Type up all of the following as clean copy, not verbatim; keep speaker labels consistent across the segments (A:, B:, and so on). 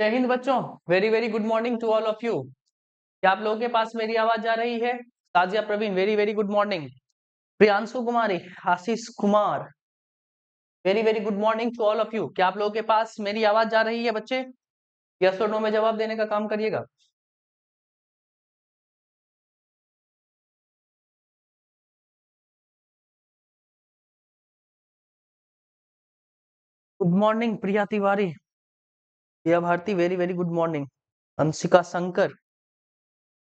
A: जय हिंद बच्चों। Very very good morning to all of you. क्या आप लोगों के पास मेरी आवाज जा रही है? Tajiya Praveen, very very good morning. Priyanshu Kumari, Ashish Kumar, very very good morning to all of you. क्या आप लोगों के पास मेरी आवाज जा रही है बच्चे? यस और नो में जवाब देने का काम करिएगा। Good morning Priya Tiwari, Priya Bharti, very very good morning. Anshika Shankar,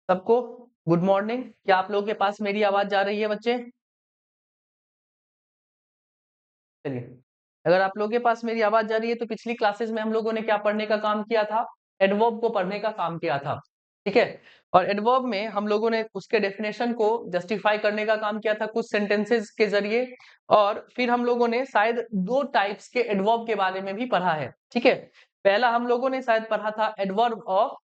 A: सबको गुड मॉर्निंग। क्या आप लोगों के पास मेरी आवाज जा रही है बच्चे? चलिए, अगर आप लोगों के पास मेरी आवाज जा रही है तो पिछली क्लासेस में हम लोगों ने क्या पढ़ने का काम किया था? एडवर्ब को पढ़ने का काम किया था, ठीक है। और एडवर्ब में हम लोगों ने उसके डेफिनेशन को जस्टिफाई करने का काम किया था कुछ सेंटेंसेस के जरिए। और फिर हम लोगों ने शायद दो टाइप्स के एडवर्ब के बारे में भी पढ़ा है, ठीक है। पहला हम लोगों ने शायद पढ़ा था एडवर्ब ऑफ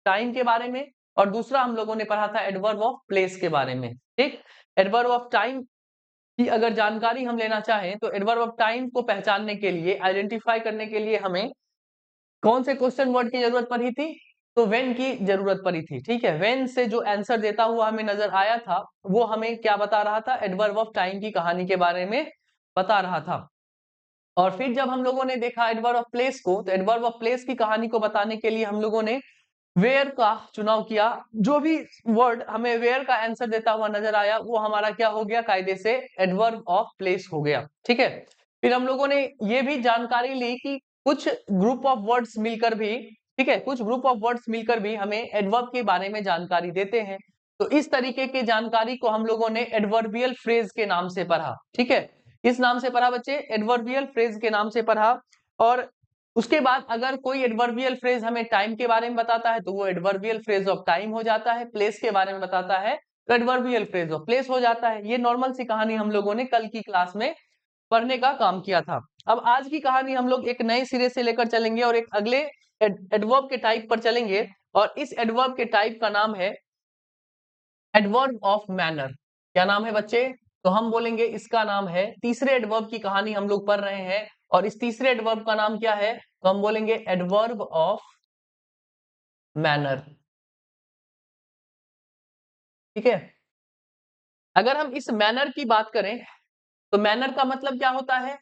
A: टाइम के बारे में, और दूसरा हम लोगों ने पढ़ा था एडवर्ब ऑफ प्लेस के बारे में, ठीक। एडवर्ब ऑफ टाइम कि अगर जानकारी हम लेना चाहें तो एडवर्ब ऑफ टाइम को पहचानने के लिए, आइडेंटिफाई करने के लिए हमें कौन से क्वेश्चन वर्ड की जरूरत पड़ी थी? तो व्हेन की जरूरत पड़ी थी, ठीक है। व्हेन से जो आंसर देता हुआ हमें नजर आया था वो हमें क्या बता रहा था? एडवर्ब ऑफ टाइम की कहानी के बारे में बता रहा था। और फिर जब हम लोगों ने देखा एडवर्ब ऑफ प्लेस को, तो एडवर्ब ऑफ प्लेस की कहानी को बताने के लिए हम लोगों ने वेयर का चुनाव किया। जो भी वर्ड हमें वेयर का आंसर देता हुआ नजर आया वो हमारा क्या हो गया? कायदे से एडवर्ब ऑफ प्लेस हो गया, ठीक है। फिर हम लोगों ने ये भी जानकारी ली कि कुछ ग्रुप ऑफ वर्ड्स मिलकर भी, ठीक है, कुछ ग्रुप ऑफ वर्ड्स मिलकर भी हमें एडवर्ब के बारे में जानकारी देते हैं। तो इस तरीके की जानकारी को हम लोगों ने एडवर्बियल फ्रेज के नाम से पढ़ा, ठीक है। इस नाम से पढ़ा बच्चे, एडवर्बियल फ्रेज के नाम से पढ़ा। और उसके बाद अगर कोई एडवर्बियल फ्रेज हमें टाइम के बारे में बताता है तो वो एडवर्बियल फ्रेज ऑफ टाइम हो जाता है। प्लेस के बारे में बताता है तो एडवर्बियल फ्रेज ऑफ प्लेस हो जाता है। ये नॉर्मल सी कहानी हम लोगों ने कल की क्लास में पढ़ने का काम किया था। अब आज की कहानी हम लोग एक नए सिरे से लेकर चलेंगे और एक अगले एडवर्ब के टाइप पर चलेंगे। और इस एडवर्ब के टाइप का नाम है एडवर्ब ऑफ मैनर। क्या नाम है बच्चे? तो हम बोलेंगे इसका नाम है, तीसरे एडवर्ब की कहानी हम लोग पढ़ रहे हैं और इस तीसरे एडवर्ब का नाम क्या है? तो हम बोलेंगे एडवर्ब ऑफ मैनर, ठीक है। अगर हम इस मैनर की बात करें तो मैनर का मतलब क्या होता है?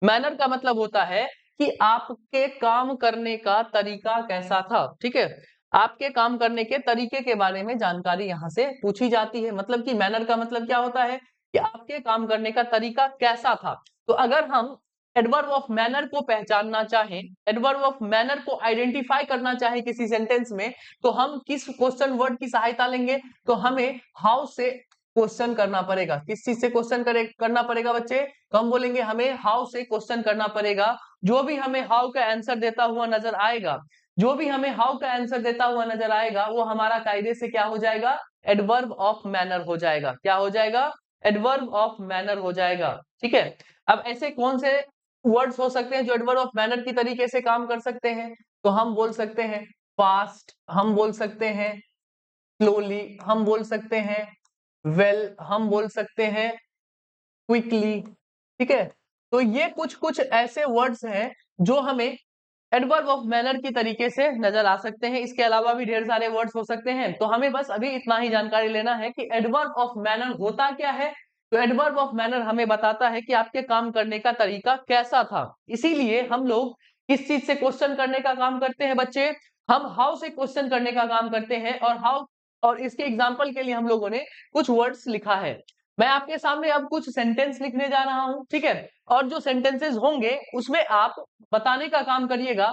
A: मैनर का मतलब होता है कि आपके काम करने का तरीका कैसा था, ठीक है। आपके काम करने के तरीके के बारे में जानकारी यहां से पूछी जाती है। मतलब कि मैनर का मतलब क्या होता है कि आपके काम करने का तरीका कैसा था। तो अगर हम एडवर्ब ऑफ मैनर को पहचानना चाहें, एडवर्ब ऑफ मैनर को आइडेंटिफाई करना चाहें किसी सेंटेंस में, तो हम किस क्वेश्चन वर्ड की सहायता लेंगे? तो हमें हाउ से क्वेश्चन करना पड़ेगा। किस चीज से क्वेश्चन करना पड़ेगा बच्चे? तो हम बोलेंगे हमें हाउ से क्वेश्चन करना पड़ेगा। जो भी हमें हाउ का आंसर देता हुआ नजर आएगा, जो भी हमें हाउ का आंसर देता हुआ नजर आएगा वो हमारा कायदे से क्या हो जाएगा? एडवर्ब ऑफ मैनर हो जाएगा। क्या हो जाएगा? एडवर्ब ऑफ मैनर हो जाएगा, ठीक है। अब ऐसे कौन से वर्ड्स हो सकते हैं जो एडवर्ब ऑफ मैनर की तरीके से काम कर सकते हैं? तो हम बोल सकते हैं फास्ट, हम बोल सकते हैं स्लोली, हम बोल सकते हैं वेल, हम बोल सकते हैं क्विकली, ठीक है। तो ये कुछ कुछ ऐसे वर्ड्स हैं जो हमें एडवर्ब ऑफ मैनर की तरीके से नजर आ सकते हैं। इसके अलावा भी ढेर सारे वर्ड्स हो सकते हैं। तो हमें बस अभी इतना ही जानकारी लेना है कि एडवर्ब ऑफ मैनर होता क्या है। तो एडवर्ब ऑफ मैनर हमें बताता है कि आपके काम करने का तरीका कैसा था। इसीलिए हम लोग किस चीज से क्वेश्चन करने का काम करते हैं बच्चे? हम हाउ से क्वेश्चन करने का काम करते हैं। और हाउ, और इसके एग्जाम्पल के लिए हम लोगों ने कुछ वर्ड्स लिखा है। मैं आपके सामने अब कुछ सेंटेंस लिखने जा रहा हूं, ठीक है। और जो सेंटेंसेस होंगे उसमें आप बताने का काम करिएगा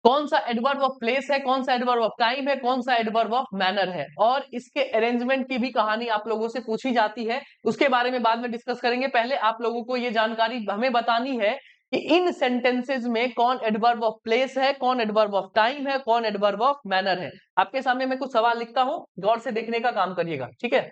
A: कौन सा एडवर्ब ऑफ प्लेस है, कौन सा एडवर्ब ऑफ टाइम है, कौन सा एडवर्ब ऑफ मैनर है। और इसके अरेंजमेंट की भी कहानी आप लोगों से पूछी जाती है, उसके बारे में बाद में डिस्कस करेंगे। पहले आप लोगों को ये जानकारी हमें बतानी है कि इन सेंटेंसेस में कौन एडवर्ब ऑफ प्लेस है, कौन एडवर्ब ऑफ टाइम है, कौन एडवर्ब ऑफ मैनर है। आपके सामने मैं कुछ सवाल लिखता हूं, गौर से देखने का काम करिएगा, ठीक है।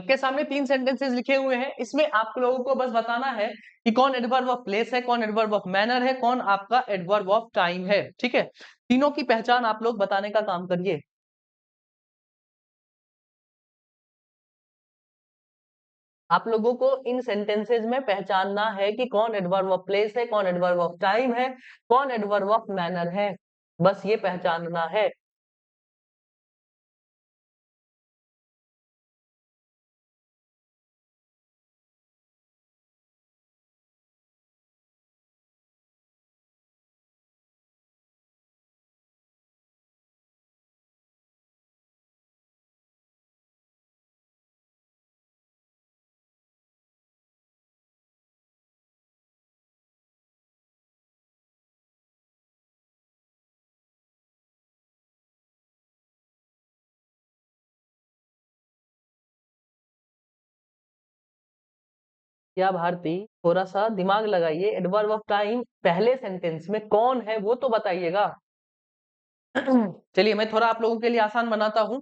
A: आपके सामने 3 सेंटेंसेस लिखे हुए हैं, इसमें आप लोगों को बस बताना है कि कौन एडवर्ब ऑफ प्लेस है, कौन एडवर्ब ऑफ मैनर है, कौन आपका एडवर्ब ऑफ टाइम है। ठीक है, तीनों की पहचान आप लोग बताने का काम करिए। आप लोगों को इन सेंटेंसेस में पहचानना है कि कौन एडवर्ब ऑफ प्लेस है, कौन एडवर्ब ऑफ टाइम है, कौन एडवर्ब ऑफ मैनर है, बस ये पहचानना है। क्या भारती, थोड़ा सा दिमाग लगाइए, एडवर्ब ऑफ टाइम पहले सेंटेंस में कौन है वो तो बताइएगा। चलिए मैं थोड़ा आप लोगों के लिए आसान बनाता हूं।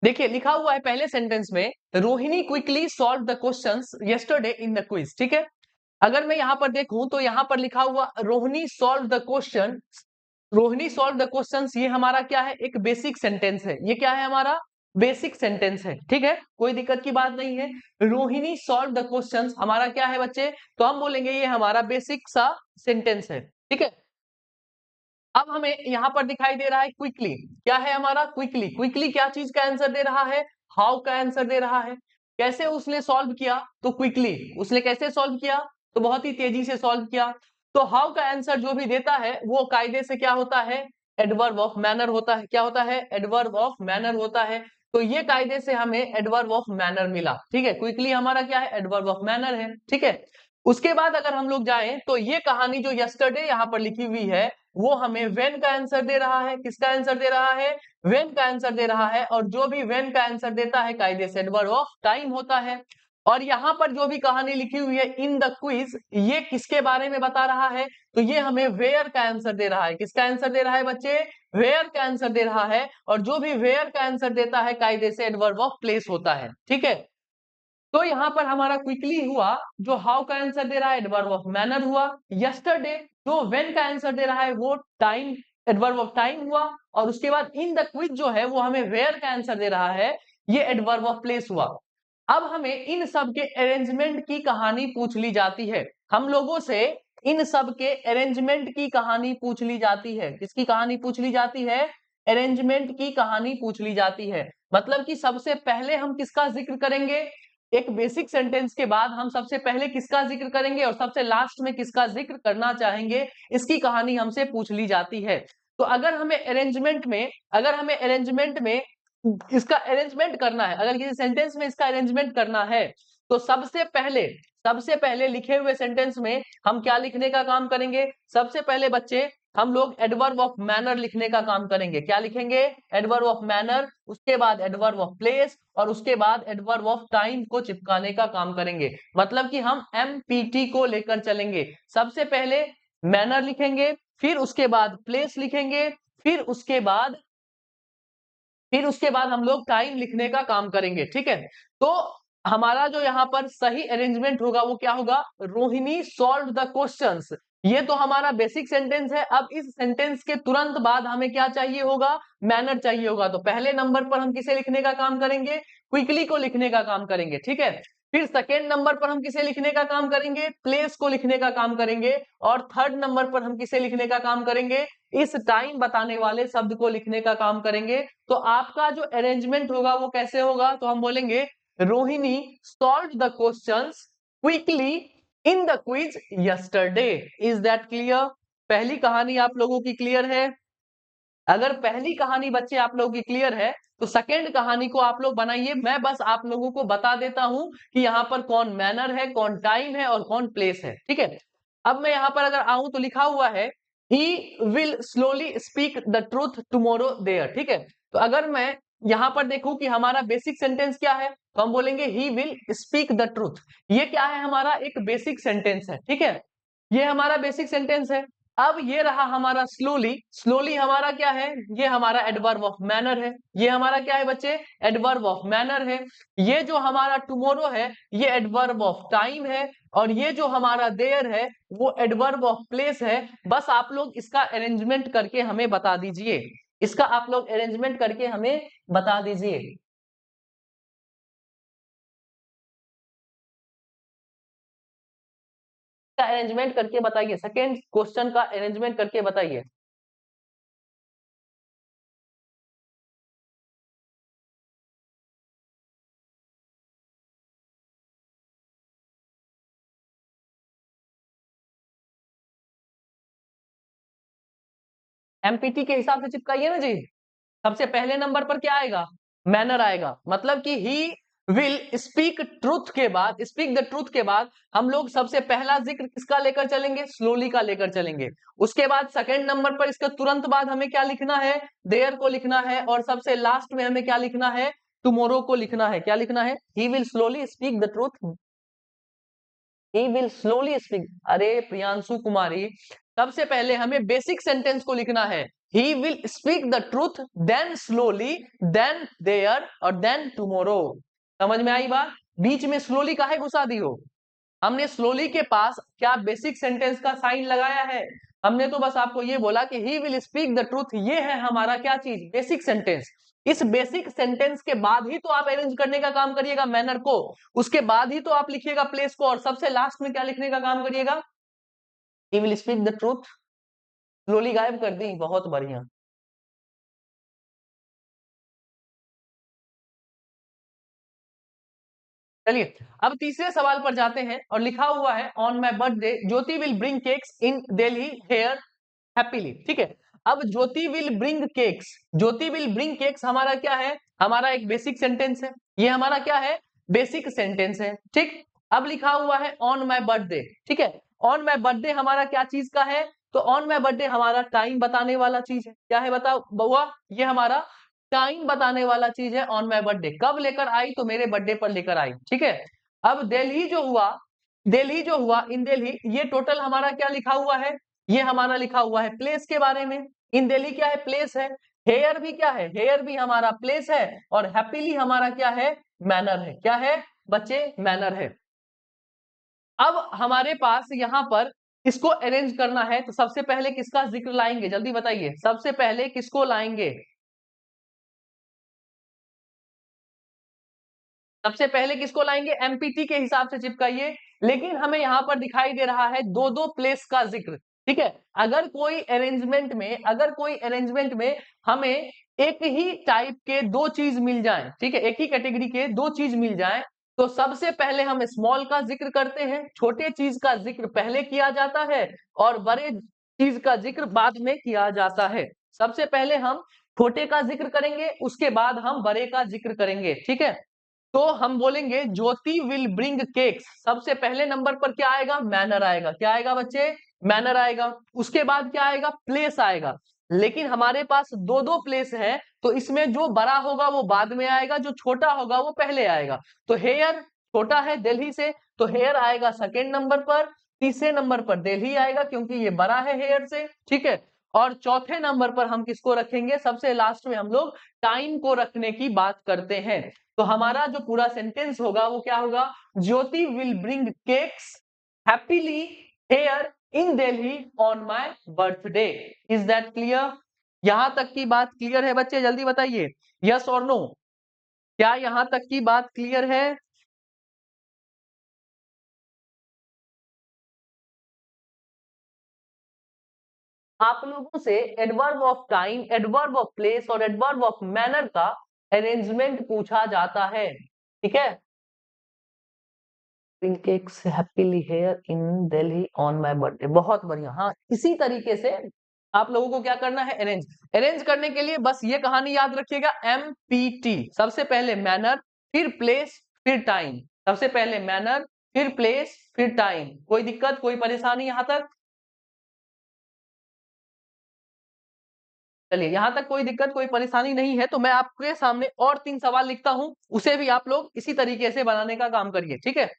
A: देखिए लिखा हुआ है पहले सेंटेंस में, Rohini quickly solve the questions yesterday in the quiz. ठीक है, अगर मैं यहां पर देखूं तो यहां पर लिखा हुआ Rohini solve the question, Rohini solve the questions, ये हमारा क्या है, एक बेसिक सेंटेंस है। ये क्या है, हमारा बेसिक सेंटेंस है। ठीक है, कोई दिक्कत की बात नहीं है। रोहिणी सॉल्व द क्वेश्चंस हमारा क्या है बच्चे, तो हम बोलेंगे ये हमारा बेसिक सा सेंटेंस है। ठीक है, अब हमें यहां पर दिखाई दे रहा है क्विकली, क्या है हमारा क्विकली, क्विकली क्या चीज का आंसर दे रहा है, हाउ का आंसर दे रहा है। कैसे उसने सॉल्व किया, तो क्विकली, उसने कैसे सॉल्व किया, तो बहुत ही तेजी से सॉल्व किया। तो हाउ का आंसर जो भी देता है वो कायदे से क्या होता है, एडवर्ब ऑफ मैनर होता है। क्या होता है, एडवर्ब ऑफ मैनर होता है। तो ये कायदे से हमें एडवर्ब ऑफ मैनर मिला। ठीक है, क्विकली हमारा क्या है, एडवर्ब ऑफ मैनर है। ठीक है, उसके बाद अगर हम लोग जाएं तो ये कहानी जो यस्टरडे यहाँ पर लिखी हुई है वो हमें वेन का आंसर दे रहा है। किसका आंसर दे रहा है, वेन का आंसर दे रहा है। और जो भी वेन का आंसर देता है कायदे से एडवर्ब ऑफ टाइम होता है। और यहाँ पर जो भी कहानी लिखी हुई है इन द क्विज, ये किसके बारे में बता रहा है, तो ये हमें वेयर का आंसर दे रहा है। किसका आंसर दे रहा है बच्चे, वेयर का आंसर दे रहा है। और जो भी वेयर का आंसर देता है कायदे से एडवर्ब ऑफ प्लेस होता है। ठीक है, तो यहां पर हमारा क्विकली हुआ, जो हाउ का आंसर दे रहा है एडवर्ब ऑफ मैनर हुआ। यस्टरडे जो व्हेन का आंसर दे रहा है वो टाइम, एडवर्ब ऑफ टाइम हुआ। और उसके बाद इन द क्विज जो है वो हमें वेयर का आंसर दे रहा है, ये एडवर्ब ऑफ प्लेस हुआ। अब हमें इन सब के अरेंजमेंट की कहानी पूछ ली जाती है। हम लोगों से इन सब के अरेंजमेंट की कहानी पूछ ली जाती है। किसकी कहानी पूछ ली जाती है, अरेंजमेंट की कहानी पूछ ली जाती है। मतलब कि सबसे पहले हम किसका जिक्र करेंगे, एक बेसिक सेंटेंस के बाद हम सबसे पहले किसका जिक्र करेंगे और सबसे लास्ट में किसका जिक्र करना चाहेंगे, इसकी कहानी हमसे पूछ ली जाती है। तो अगर हमें अरेंजमेंट में, अगर हमें अरेंजमेंट में इसका अरेंजमेंट करना है, अगर किसी सेंटेंस में इसका अरेंजमेंट करना है, तो सबसे पहले लिखे हुए सेंटेंस में हम क्या लिखने का काम करेंगे, सबसे पहले बच्चे हम लोग एडवर्ब ऑफ मैनर लिखने का काम करेंगे। क्या लिखेंगे, एडवर्ब ऑफ मैनर, उसके बाद एडवर्ब ऑफ प्लेस, और उसके बाद एडवर्ब ऑफ टाइम को चिपकाने का काम करेंगे। मतलब कि हम एमपीटी को लेकर चलेंगे। सबसे पहले मैनर लिखेंगे, फिर उसके बाद प्लेस लिखेंगे, फिर उसके बाद हम लोग टाइम लिखने का काम करेंगे। ठीक है, तो हमारा जो यहाँ पर सही अरेंजमेंट होगा वो क्या होगा, रोहिणी सॉल्व द क्वेश्चंस। ये तो हमारा बेसिक सेंटेंस है। अब इस सेंटेंस के तुरंत बाद हमें क्या चाहिए होगा, मैनर चाहिए होगा। तो पहले नंबर पर हम किसे लिखने का काम करेंगे, क्विकली को लिखने का काम करेंगे। ठीक है, फिर सेकेंड नंबर पर हम किसे लिखने का काम करेंगे, प्लेस को लिखने का काम करेंगे। और थर्ड नंबर पर हम किसे लिखने का काम करेंगे, इस टाइम बताने वाले शब्द को लिखने का काम करेंगे। तो आपका जो अरेंजमेंट होगा वो कैसे होगा, तो हम बोलेंगे Rohini solve the questions quickly in the quiz yesterday. Is that clear, पहली कहानी आप लोगों की क्लियर है। अगर पहली कहानी बच्चे आप लोगों की क्लियर है तो सेकेंड कहानी को आप लोग बनाइए। मैं बस आप लोगों को बता देता हूं कि यहाँ पर कौन मैनर है, कौन टाइम है और कौन प्लेस है। ठीक है, अब मैं यहाँ पर अगर आऊं तो लिखा हुआ है he will slowly speak the truth tomorrow there. ठीक है, तो अगर मैं यहाँ पर देखूं कि हमारा बेसिक सेंटेंस क्या है, तो हम बोलेंगे ही विल स्पीक द ट्रूथ। ये क्या है, हमारा एक बेसिक सेंटेंस है। ठीक है, ये हमारा बेसिक सेंटेंस है। अब ये रहा हमारा स्लोली। स्लोली हमारा क्या है? ये हमारा एडवर्ब ऑफ मैनर है। ये हमारा क्या है बच्चे? एडवर्ब ऑफ मैनर है। ये जो हमारा टुमारो है ये एडवर्ब ऑफ टाइम है। और ये जो हमारा देयर है वो एडवर्ब ऑफ प्लेस है। बस आप लोग इसका अरेंजमेंट करके हमें बता दीजिए। इसका आप लोग अरेंजमेंट करके हमें बता दीजिए। अरेंजमेंट करके बताइए, सेकेंड क्वेश्चन का अरेंजमेंट करके बताइए। एमपीटी के हिसाब से चिपकाइए ना जी। सबसे पहले नंबर पर क्या आएगा? मैनर आएगा। मतलब कि ही विल स्पीक ट्रूथ के बाद, स्पीक द ट्रूथ के बाद हम लोग सबसे पहला जिक्र किसका लेकर चलेंगे? स्लोली का लेकर चलेंगे। उसके बाद सेकंड नंबर पर इसके तुरंत बाद हमें क्या लिखना है? देयर को लिखना है। और सबसे लास्ट में हमें क्या लिखना है? टुमारो को लिखना है। क्या लिखना है? He will slowly speak the truth. He will slowly speak. अरे प्रियांशु कुमारी, सबसे पहले हमें बेसिक सेंटेंस को लिखना है। He will speak the truth, then slowly, then there और देन टुमारो। समझ में आई बात? बीच में स्लोली काहे घुसा दी हो? हमने स्लोली के पास क्या बेसिक सेंटेंस का साइन लगाया है? हमने तो बस आपको ये बोला कि ही विल स्पीक द ट्रूथ, ये है हमारा क्या चीज? Basic sentence. इस बेसिक सेंटेंस के बाद ही तो आप अरेंज करने का काम करिएगा मैनर को। उसके बाद ही तो आप लिखिएगा प्लेस को। और सबसे लास्ट में क्या लिखने का काम करिएगा? ही will speak the truth. Slowly गायब कर दी, बहुत बढ़िया। चलिए अब तीसरे सवाल पर जाते हैं। और लिखा हुआ है on my birthday Jyoti will bring cakes in Delhi here happily. ठीक है। अब Jyoti will bring cakes, Jyoti will bring cakes हमारा क्या है? हमारा एक बेसिक सेंटेंस है। ये हमारा क्या है? बेसिक सेंटेंस है। ठीक। अब लिखा हुआ है ऑन माई बर्थडे। ठीक है। ऑन माई बर्थडे हमारा क्या चीज का है? तो ऑन माई बर्थडे हमारा टाइम बताने वाला चीज है। क्या है बताओ बउआ? ये हमारा टाइम बताने वाला चीज है। ऑन माई बर्थडे कब लेकर आई? तो मेरे बर्थडे पर लेकर आई। ठीक है। अब दिल्ली जो हुआ, दिल्ली जो हुआ, इन दिल्ली, ये टोटल हमारा क्या लिखा हुआ है? ये हमारा लिखा हुआ है प्लेस के बारे में। इन दिल्ली क्या है? प्लेस है। हेयर भी क्या है? हेयर भी हमारा प्लेस है। और हैप्पीली हमारा क्या है? मैनर है। क्या है बच्चे? मैनर है। अब हमारे पास यहां पर इसको अरेंज करना है तो सबसे पहले किसका जिक्र लाएंगे? जल्दी बताइए, सबसे पहले किसको लाएंगे? सबसे पहले किसको लाएंगे? एमपीटी के हिसाब से चिपकाइए। लेकिन हमें यहां पर दिखाई दे रहा है दो दो प्लेस का जिक्र। ठीक है। अगर कोई अरेंजमेंट में, अगर कोई अरेंजमेंट में हमें एक ही टाइप के दो चीज मिल जाए, ठीक है, एक ही कैटेगरी के दो चीज मिल जाए, तो सबसे पहले हम स्मॉल का जिक्र करते हैं, छोटे चीज का जिक्र पहले किया जाता है और बड़े चीज का जिक्र बाद में किया जाता है। सबसे पहले हम छोटे का जिक्र करेंगे, उसके बाद हम बड़े का जिक्र करेंगे। ठीक है। तो हम बोलेंगे ज्योति विल ब्रिंग केक्स। सबसे पहले नंबर पर क्या आएगा? मैनर आएगा। क्या आएगा बच्चे? मैनर आएगा। उसके बाद क्या आएगा? प्लेस आएगा। लेकिन हमारे पास दो दो प्लेस है तो इसमें जो बड़ा होगा वो बाद में आएगा, जो छोटा होगा वो पहले आएगा। तो हेयर छोटा है दिल्ली से, तो हेयर आएगा सेकेंड नंबर पर। तीसरे नंबर पर दिल्ली आएगा क्योंकि ये बड़ा है हेयर से। ठीक है। और चौथे नंबर पर हम किसको रखेंगे? सबसे लास्ट में हम लोग टाइम को रखने की बात करते हैं। तो हमारा जो पूरा सेंटेंस होगा वो क्या होगा? Jyoti will bring cakes happily here in Delhi on my birthday. Is that clear? यहां तक की बात क्लियर है बच्चे? जल्दी बताइए, यस और नो। क्या यहां तक की बात क्लियर है? आप लोगों से adverb of time, adverb of place और एडवर्ब ऑफ मैनर का अरेंजमेंट पूछा जाता है। ठीक है। Cakes happily here in Delhi on my birthday, बहुत बढ़िया। हाँ, इसी तरीके से आप लोगों को क्या करना है? अरेंज। अरेंज करने के लिए बस ये कहानी याद रखिएगा, एमपीटी। सबसे पहले मैनर, फिर प्लेस, फिर टाइम। सबसे पहले मैनर, फिर प्लेस, फिर टाइम। कोई दिक्कत, कोई परेशानी यहां तक? चलिए, यहां तक कोई दिक्कत, कोई परेशानी नहीं है तो मैं आपके सामने और तीन सवाल लिखता हूं, उसे भी आप लोग इसी तरीके से बनाने का काम करिए। ठीक है।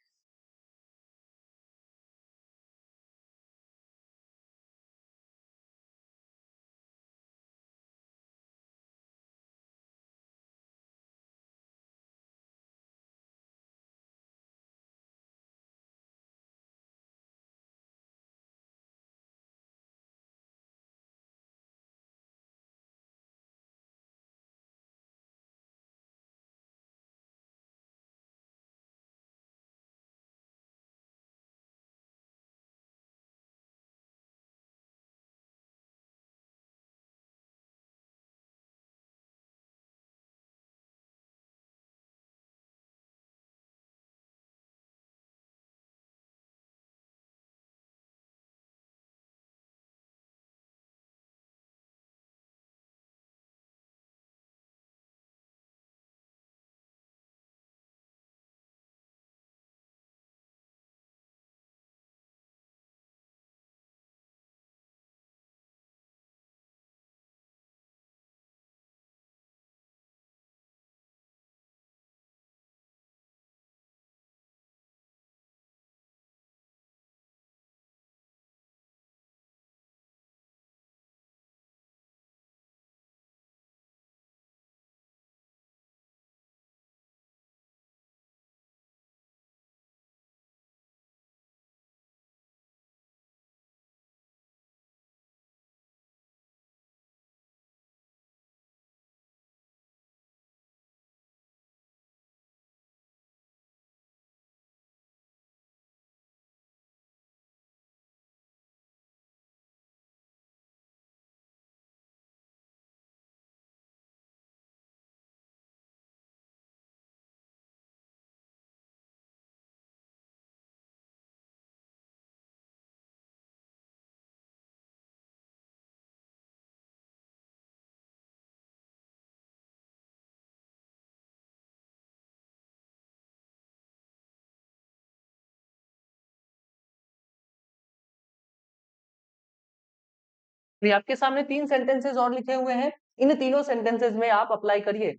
A: ये आपके सामने 3 सेंटेंसेस और लिखे हुए हैं, इन तीनों सेंटेंसेस में आप अप्लाई करिए।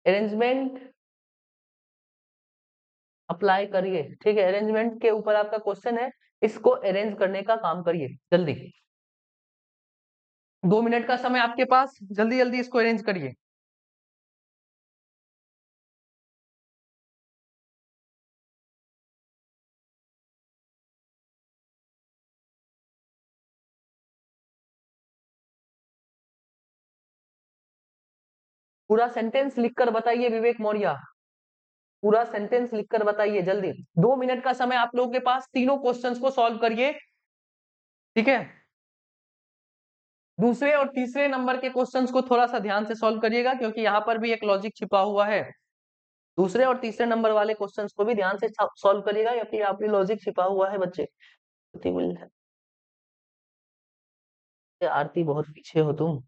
A: अरेंजमेंट अप्लाई करिए, ठीक है। अरेंजमेंट के ऊपर आपका क्वेश्चन है, इसको अरेंज करने का काम करिए जल्दी। 2 मिनट का समय आपके पास, जल्दी जल्दी इसको अरेंज करिए। पूरा सेंटेंस लिखकर बताइए विवेक मौर्य, पूरा सेंटेंस लिखकर बताइए जल्दी। 2 मिनट का समय आप लोगों के पास, तीनों क्वेश्चंस को सॉल्व करिए, ठीक है। दूसरे और तीसरे नंबर के क्वेश्चंस को थोड़ा सा ध्यान से सॉल्व करिएगा, क्योंकि यहाँ पर भी एक लॉजिक छिपा हुआ है। दूसरे और तीसरे नंबर वाले क्वेश्चंस को भी ध्यान से सॉल्व करिएगा, क्योंकि यहाँ पे लॉजिक छिपा हुआ है बच्चे। आरती बहुत पीछे हो तुम।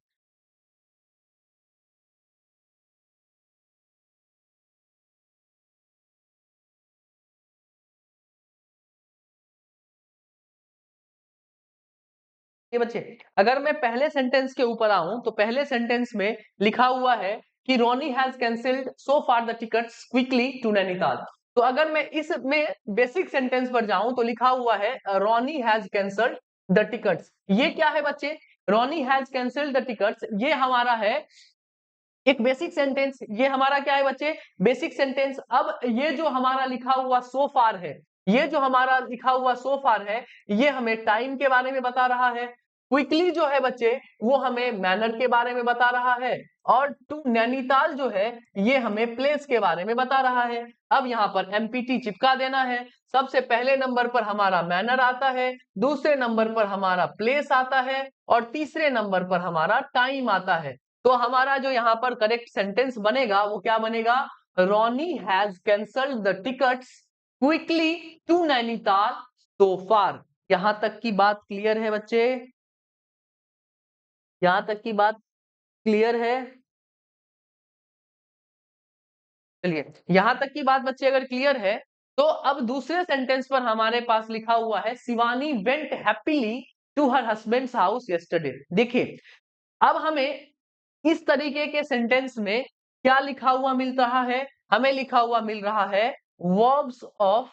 A: ये बच्चे, अगर मैं पहले सेंटेंस के ऊपर आऊं तो पहले सेंटेंस में लिखा हुआ है कि Ronnie has cancelled so far the tickets quickly to Nainital. तो अगर मैं इसमें बेसिक सेंटेंस पर जाऊं तो लिखा हुआ है रोनी हैज कैंसल्ड द टिकट्स। ये क्या है बच्चे? रोनी हैज कैंसल्ड द टिकट्स, ये हमारा है एक बेसिक सेंटेंस। ये हमारा क्या है बच्चे? Basic sentence. अब ये जो हमारा लिखा हुआ सो फार है, ये जो हमारा लिखा हुआ सो फार है, ये हमें टाइम के बारे में बता रहा है। क्विकली जो है बच्चे, वो हमें मैनर के बारे में बता रहा है। और टू नैनीताल जो है, ये हमें प्लेस के बारे में बता रहा है। अब यहाँ पर एमपीटी चिपका देना है। सबसे पहले नंबर पर हमारा मैनर आता है, दूसरे नंबर पर हमारा प्लेस आता है, और तीसरे नंबर पर हमारा टाइम आता है। तो हमारा जो यहाँ पर करेक्ट सेंटेंस बनेगा वो क्या बनेगा? Ronnie has cancelled the tickets quickly to Nainital so far. यहां तक की बात क्लियर है बच्चे? यहां तक की बात क्लियर है? चलिए, यहां तक की बात बच्चे अगर क्लियर है, तो अब दूसरे सेंटेंस पर हमारे पास लिखा हुआ है Shivani went happily to her husband's house yesterday. देखिए, अब हमें इस तरीके के सेंटेंस में क्या लिखा हुआ मिल रहा है? हमें लिखा हुआ मिल रहा है वर्ब्स ऑफ,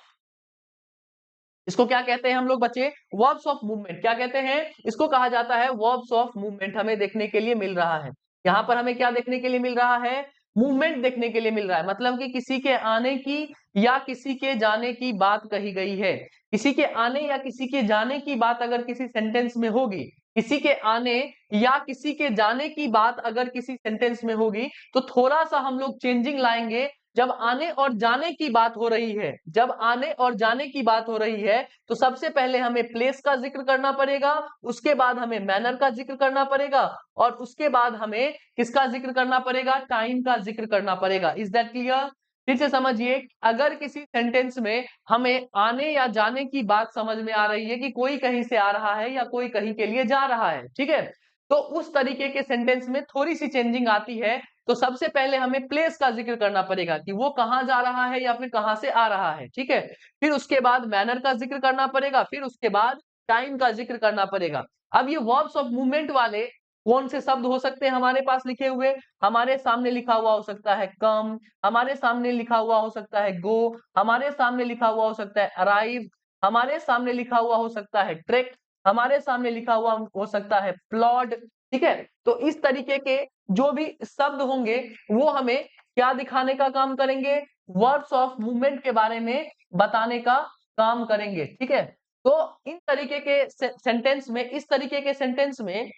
A: इसको क्या कहते हैं हम लोग बच्चे? Verbs of movement. क्या कहते हैं इसको? कहा जाता है वर्ब्स ऑफ मूवमेंट। हमें देखने के लिए मिल रहा है, यहाँ पर हमें क्या देखने के लिए मिल रहा है? मूवमेंट देखने के लिए मिल रहा है। मतलब कि किसी के आने की या किसी के जाने की बात कही गई है। किसी के आने या किसी के जाने की बात अगर किसी सेंटेंस में होगी, किसी के आने या किसी के जाने की बात अगर किसी सेंटेंस में होगी, तो थोड़ा सा हम लोग चेंजिंग लाएंगे। जब आने और जाने की बात हो रही है, जब आने और जाने की बात हो रही है, तो सबसे पहले हमें प्लेस का जिक्र करना पड़ेगा, उसके बाद हमें मैनर का जिक्र करना पड़ेगा, और उसके बाद हमें किसका जिक्र करना पड़ेगा? टाइम का जिक्र करना पड़ेगा। Is that clear? फिर से समझिए, अगर किसी सेंटेंस में हमें आने या जाने की बात समझ में आ रही है कि कोई कहीं से आ रहा है या कोई कहीं के लिए जा रहा है, ठीक है, तो उस तरीके के सेंटेंस में थोड़ी सी चेंजिंग आती है। तो सबसे पहले हमें प्लेस का जिक्र करना पड़ेगा कि वो कहाँ जा रहा है या फिर कहाँ से आ रहा है, ठीक है। फिर उसके बाद मैनर का जिक्र करना पड़ेगा, फिर उसके बाद टाइम का जिक्र करना पड़ेगा। अब ये वर्ब्स ऑफ मूवमेंट वाले कौन से शब्द हो सकते हैं हमारे पास लिखे हुए? हमारे सामने लिखा हुआ हो सकता है कम, हमारे सामने लिखा हुआ हो सकता है गो, हमारे सामने लिखा हुआ हो सकता है अराइव, हमारे सामने लिखा हुआ हो सकता है ट्रेक, हमारे सामने लिखा हुआ हो सकता है प्लॉट, ठीक है। तो इस तरीके के जो भी शब्द होंगे, वो हमें क्या दिखाने का काम करेंगे? वर्ड्स ऑफ मूवमेंट के बारे में बताने का काम करेंगे, ठीक है। तो इन तरीके के सेंटेंस में, इस तरीके के सेंटेंस में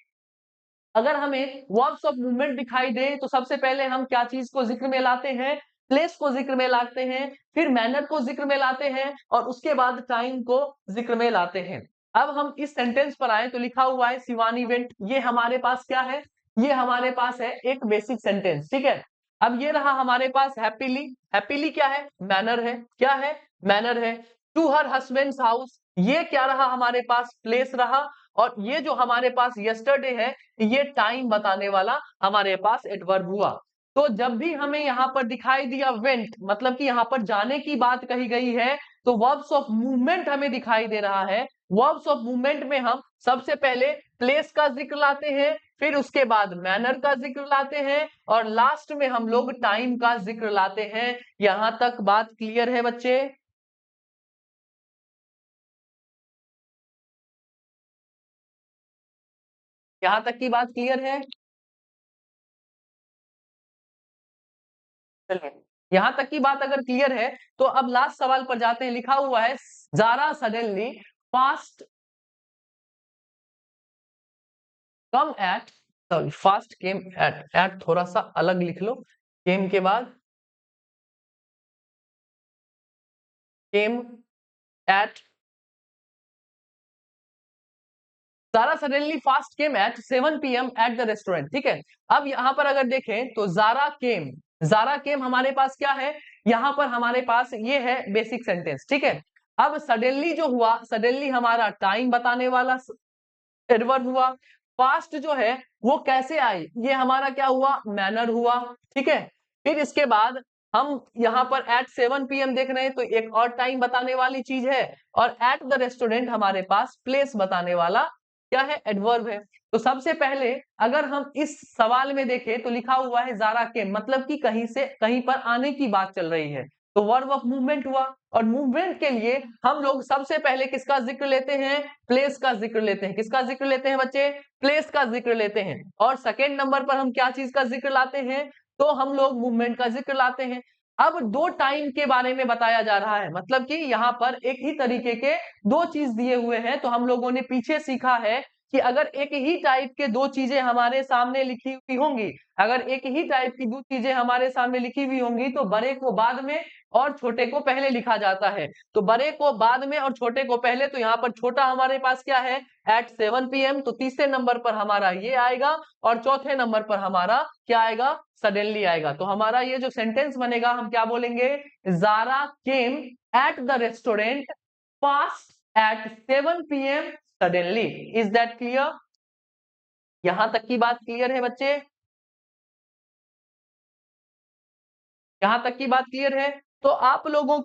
A: अगर हमें वर्ब्स ऑफ मूवमेंट दिखाई दे, तो सबसे पहले हम क्या चीज को जिक्र में लाते हैं? प्लेस को जिक्र में लाते हैं, फिर मैनर को जिक्र में लाते हैं, और उसके बाद टाइम को जिक्र में लाते हैं। अब हम इस सेंटेंस पर आए तो लिखा हुआ है शिवानी वेंट। ये हमारे पास क्या है? ये हमारे पास है एक बेसिक सेंटेंस, ठीक है। अब ये रहा हमारे पास हैप्पीली। हैप्पीली क्या है? मैनर है। क्या है? मैनर है। टू हर हस्बैंड्स हाउस, ये क्या रहा हमारे पास? प्लेस रहा। और ये जो हमारे पास यस्टरडे है, ये टाइम बताने वाला हमारे पास एडवर्ब हुआ। तो जब भी हमें यहाँ पर दिखाई दिया वेंट, मतलब कि यहाँ पर जाने की बात कही गई है, तो वर्ब्स ऑफ मूवमेंट हमें दिखाई दे रहा है। वर्ब्स ऑफ मूवमेंट में हम सबसे पहले प्लेस का जिक्र लाते हैं, फिर उसके बाद मैनर का जिक्र लाते हैं, और लास्ट में हम लोग टाइम का जिक्र लाते हैं। यहां तक बात क्लियर है बच्चे? यहां तक की बात क्लियर है? चलिए, यहां तक की बात अगर क्लियर है तो अब लास्ट सवाल पर जाते हैं। लिखा हुआ है Zara suddenly fast come at, sorry fast came at, at थोड़ा सा अलग लिख लो, केम के बाद came at, Zara suddenly fast came at 7 PM at the restaurant. ठीक है, अब यहां पर अगर देखें तो ज़ारा केम हमारे पास क्या है, यहां पर हमारे पास ये है बेसिक सेंटेंस। ठीक है, अब सडनली जो हुआ, सडनली हमारा टाइम बताने वाला एडवर्ब हुआ। फास्ट जो है वो कैसे आई, ये हमारा क्या हुआ, मैनर हुआ। ठीक है, फिर इसके बाद हम यहाँ पर एट 7 PM देख रहे हैं तो एक और टाइम बताने वाली चीज है, और एट द रेस्टोरेंट हमारे पास प्लेस बताने वाला क्या है, एडवर्ब है। तो सबसे पहले अगर हम इस सवाल में देखें तो लिखा हुआ है ज़ारा के, मतलब कि कहीं से कहीं पर आने की बात चल रही है, तो वर्ब ऑफ मूवमेंट हुआ। और मूवमेंट के लिए हम लोग सबसे पहले किसका जिक्र लेते हैं, प्लेस का जिक्र लेते हैं। किसका जिक्र लेते हैं बच्चे, प्लेस का जिक्र लेते हैं। और सेकेंड नंबर पर हम क्या चीज का जिक्र लाते हैं, तो हम लोग मूवमेंट का जिक्र लाते हैं। अब दो टाइम के बारे में बताया जा रहा है, मतलब कि यहाँ पर एक ही तरीके के दो चीज दिए हुए हैं। तो हम लोगों ने पीछे सीखा है कि अगर एक ही टाइप के दो चीजें हमारे सामने लिखी हुई होंगी, अगर एक ही टाइप की दो चीजें हमारे सामने लिखी हुई होंगी तो बड़े को बाद में और छोटे को पहले लिखा जाता है। तो बड़े को बाद में और छोटे को पहले, तो यहाँ पर छोटा हमारे पास क्या है, एट 7 PM, तो तीसरे नंबर पर हमारा ये आएगा, और चौथे नंबर पर हमारा क्या आएगा, सडनली आएगा। तो हमारा ये जो सेंटेंस बनेगा हम क्या बोलेंगे, Zara came at the restaurant fast at 7 PM suddenly. Is that clear? यहां तक की बात क्लियर है बच्चे? यहां तक की बात क्लियर है? तो आप लोगों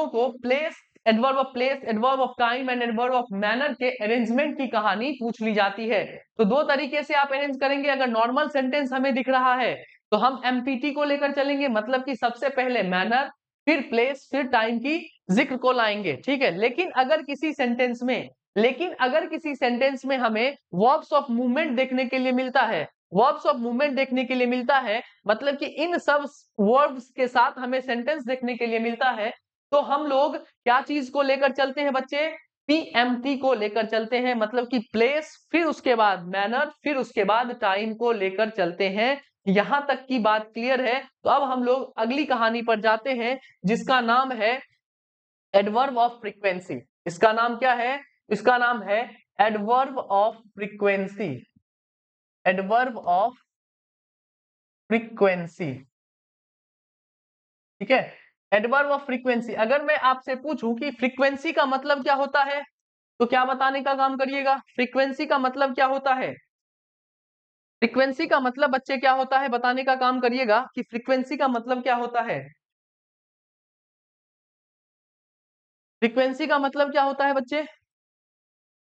A: को place, adverb of place, adverb of time and adverb of manner के अरेंजमेंट की कहानी पूछ ली जाती है। तो दो तरीके से आप अरेंज करेंगे। अगर नॉर्मल सेंटेंस हमें दिख रहा है तो हम एमपीटी को लेकर चलेंगे, मतलब कि सबसे पहले मैनर, फिर प्लेस, फिर टाइम की जिक्र को लाएंगे। ठीक है, लेकिन अगर किसी सेंटेंस में हमें वर्ब्स ऑफ मूवमेंट देखने के लिए मिलता है, वर्ब्स ऑफ मूवमेंट देखने के लिए मिलता है, मतलब कि इन सब वर्ब्स के साथ हमें सेंटेंस देखने के लिए मिलता है, तो हम लोग क्या चीज को लेकर चलते हैं बच्चे, पीएमटी को लेकर चलते हैं, मतलब कि प्लेस, फिर उसके बाद मैनर, फिर उसके बाद टाइम को लेकर चलते हैं। यहां तक की बात क्लियर है? तो अब हम लोग अगली कहानी पर जाते हैं, जिसका नाम है एडवर्ब ऑफ फ्रीक्वेंसी। इसका नाम क्या है, इसका नाम है adverb of frequency, adverb of frequency. ठीक है, एडवर्ब ऑफ फ्रीक्वेंसी। अगर मैं आपसे पूछूं कि फ्रीक्वेंसी का मतलब क्या होता है, तो क्या बताने का काम करिएगा, फ्रीक्वेंसी का मतलब क्या होता है? फ्रीक्वेंसी का मतलब बच्चे क्या होता है, बताने का काम करिएगा कि फ्रीक्वेंसी का मतलब क्या होता है। फ्रीक्वेंसी का मतलब क्या होता है बच्चे?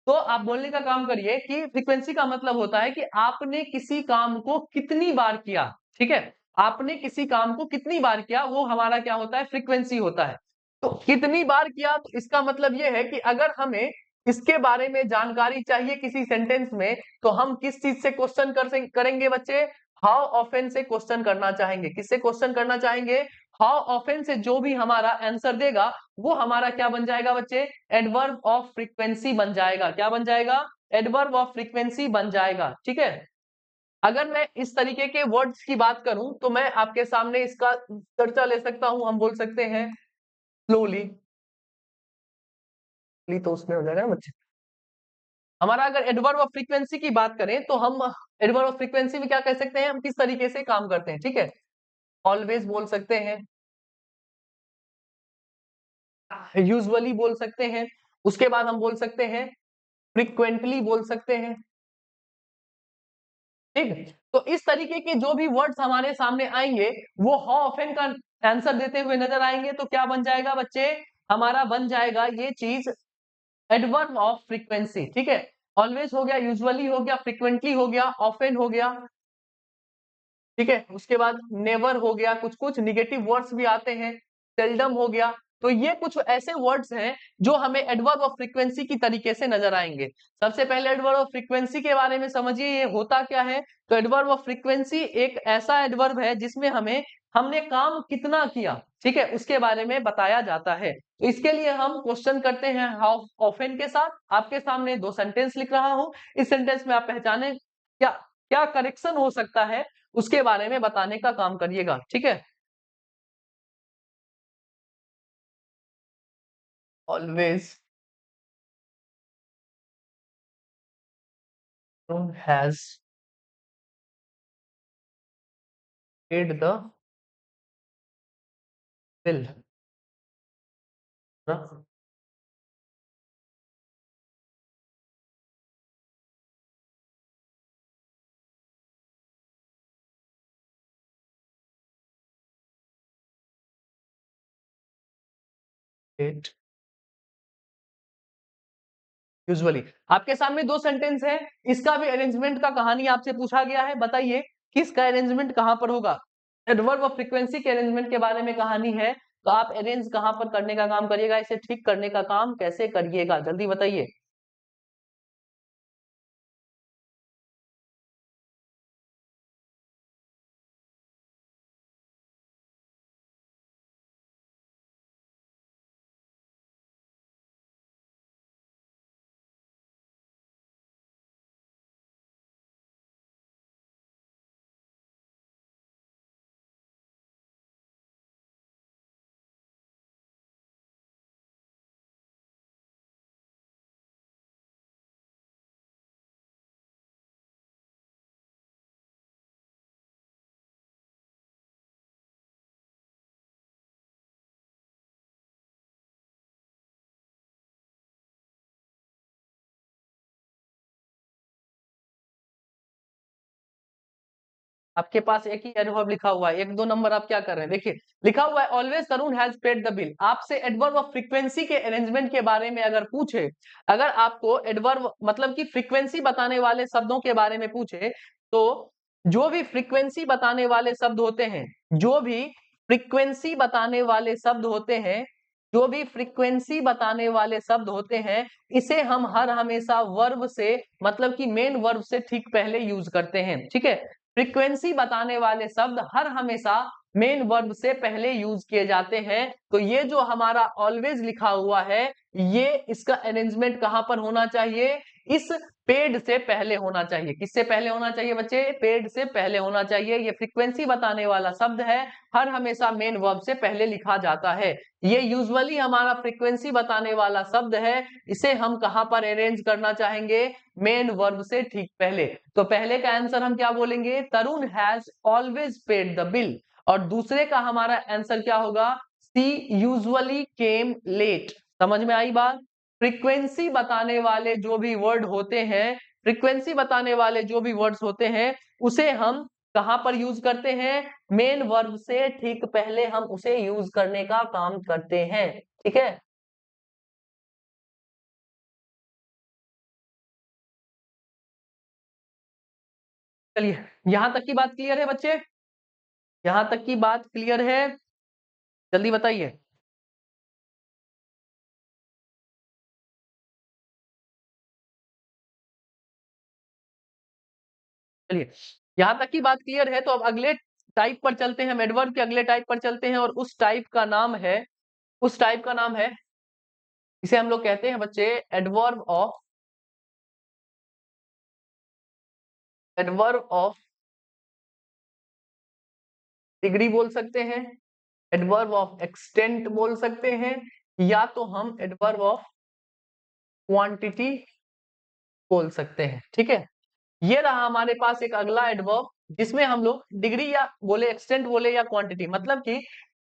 A: तो आप बोलने का काम करिए कि फ्रीक्वेंसी का मतलब होता है कि आपने किसी काम को कितनी बार किया। ठीक है, आपने किसी काम को कितनी बार किया, वो हमारा क्या होता है, फ्रीक्वेंसी होता है। तो कितनी बार किया, तो इसका मतलब ये है कि अगर हमें इसके बारे में जानकारी चाहिए किसी सेंटेंस में, तो हम किस चीज से क्वेश्चन करेंगे बच्चे, हाउ ऑफेन से क्वेश्चन करना चाहेंगे। किससे क्वेश्चन करना चाहेंगे, हाउ ऑफेन से। जो भी हमारा आंसर देगा वो हमारा क्या बन जाएगा बच्चे, एडवर्ब ऑफ फ्रीक्वेंसी बन जाएगा। क्या बन जाएगा, एडवर्ब ऑफ फ्रीक्वेंसी बन जाएगा। ठीक है, अगर मैं इस तरीके के वर्ड्स की बात करूं तो मैं आपके सामने इसका चर्चा ले सकता हूं। हम बोल सकते हैं स्लोली, तो उसमें हो जाएगा ना बच्चे। हमारा अगर एडवर्ब ऑफ फ्रीक्वेंसी की बात करें तो हम एडवर्ब ऑफ फ्रीक्वेंसी में क्या कह सकते हैं, हम किस तरीके से काम करते हैं। ठीक है, ऑलवेज बोल सकते हैं, यूजुअली बोल सकते हैं, उसके बाद हम बोल सकते हैं फ्रीक्वेंटली बोल सकते हैं। ठीक है, तो इस तरीके के जो भी वर्ड्स हमारे सामने आएंगे वो हाउ ऑफन का आंसर देते हुए नजर आएंगे, तो क्या बन जाएगा बच्चे, हमारा बन जाएगा ये चीज एडवर्ब ऑफ फ्रीक्वेंसी, ठीक है। ऑलवेज हो गया, यूजुअली हो गया, फ्रीक्वेंटली हो गया, ऑफन हो गया, ठीक है। उसके बाद नेवर हो गया, कुछ कुछ निगेटिव वर्ड्स भी आते हैं, सेल्डम हो गया। तो ये कुछ ऐसे वर्ड्स हैं जो हमें एडवर्ब ऑफ फ्रीक्वेंसी की तरीके से नजर आएंगे। सबसे पहले एडवर्ब ऑफ फ्रीक्वेंसी के बारे में समझिए, ये होता क्या है। तो एडवर्ब ऑफ फ्रीक्वेंसी एक ऐसा एडवर्ब है जिसमें हमने काम कितना किया, ठीक है, उसके बारे में बताया जाता है। तो इसके लिए हम क्वेश्चन करते हैं हाउ ऑफन के साथ। आपके सामने दो सेंटेंस लिख रहा हूं, इस सेंटेंस में आप पहचाने क्या क्या करेक्शन हो सकता है उसके बारे में बताने का काम करिएगा, ठीक है। Always has paid the bill. It usually. आपके सामने दो सेंटेंस है, इसका भी अरेंजमेंट का कहानी आपसे पूछा गया है, बताइए किसका अरेंजमेंट कहां पर होगा। एडवर्ब ऑफ फ्रीक्वेंसी के अरेंजमेंट के बारे में कहानी है, तो आप अरेंज कहां पर करने का काम करिएगा, इसे ठीक करने का काम कैसे करिएगा, जल्दी बताइए। आपके पास एक ही एडवर्ब लिखा हुआ है, एक दो नंबर आप क्या कर रहे हैं, देखिए लिखा हुआ है always Tarun has paid the bill. आपसे एडवर्ब ऑफ फ्रीक्वेंसी के अरेंजमेंट के बारे में अगर पूछे, अगर आपको एडवर्ब मतलब कि फ्रीक्वेंसी बताने वाले शब्दों के बारे में पूछे, तो जो भी फ्रीक्वेंसी बताने वाले शब्द होते हैं, जो भी फ्रीक्वेंसी बताने वाले शब्द होते हैं, जो भी फ्रीक्वेंसी बताने वाले शब्द होते हैं, इसे हम हर हमेशा वर्ब से मतलब कि मेन वर्ब से ठीक पहले यूज करते हैं, ठीक है। फ्रीक्वेंसी बताने वाले शब्द हर हमेशा मेन वर्ब से पहले यूज किए जाते हैं। तो ये जो हमारा ऑलवेज लिखा हुआ है, ये इसका अरेंजमेंट कहां पर होना चाहिए, इस पेड से पहले होना चाहिए। किससे पहले होना चाहिए बच्चे, पेड से पहले होना चाहिए। ये फ्रीक्वेंसी बताने वाला शब्द है, हर हमेशा मेन वर्ब से पहले लिखा जाता है। ये यूजुअली हमारा फ्रीक्वेंसी बताने वाला शब्द है, इसे हम कहां पर अरेंज करना चाहेंगे, मेन वर्ब से ठीक पहले। तो पहले का आंसर हम क्या बोलेंगे, Tarun has always paid the bill. और दूसरे का हमारा आंसर क्या होगा, सी यूजुअली केम लेट। समझ में आई बात। फ्रीक्वेंसी बताने वाले जो भी वर्ड होते हैं, फ्रीक्वेंसी बताने वाले जो भी वर्ड्स होते हैं, उसे हम कहां पर यूज करते हैं, मेन वर्ब से ठीक पहले हम उसे यूज करने का काम करते हैं, ठीक है। चलिए, यहां तक की बात क्लियर है बच्चे, यहां तक की बात क्लियर है, जल्दी बताइए। चलिए, यहां तक की बात क्लियर है, तो अब अगले टाइप पर चलते हैं, हम एडवर्ब के अगले टाइप पर चलते हैं, और उस टाइप का नाम है, उस टाइप का नाम है, इसे हम लोग कहते हैं बच्चे एडवर्ब ऑफ डिग्री बोल सकते हैं, एडवर्ब ऑफ एक्सटेंट बोल सकते हैं, या तो हम एडवर्ब ऑफ क्वांटिटी बोल सकते हैं, ठीक है। ये रहा हमारे पास एक अगला एडवर्ब, जिसमें हम लोग डिग्री या बोले, एक्सटेंट बोले या क्वांटिटी, मतलब कि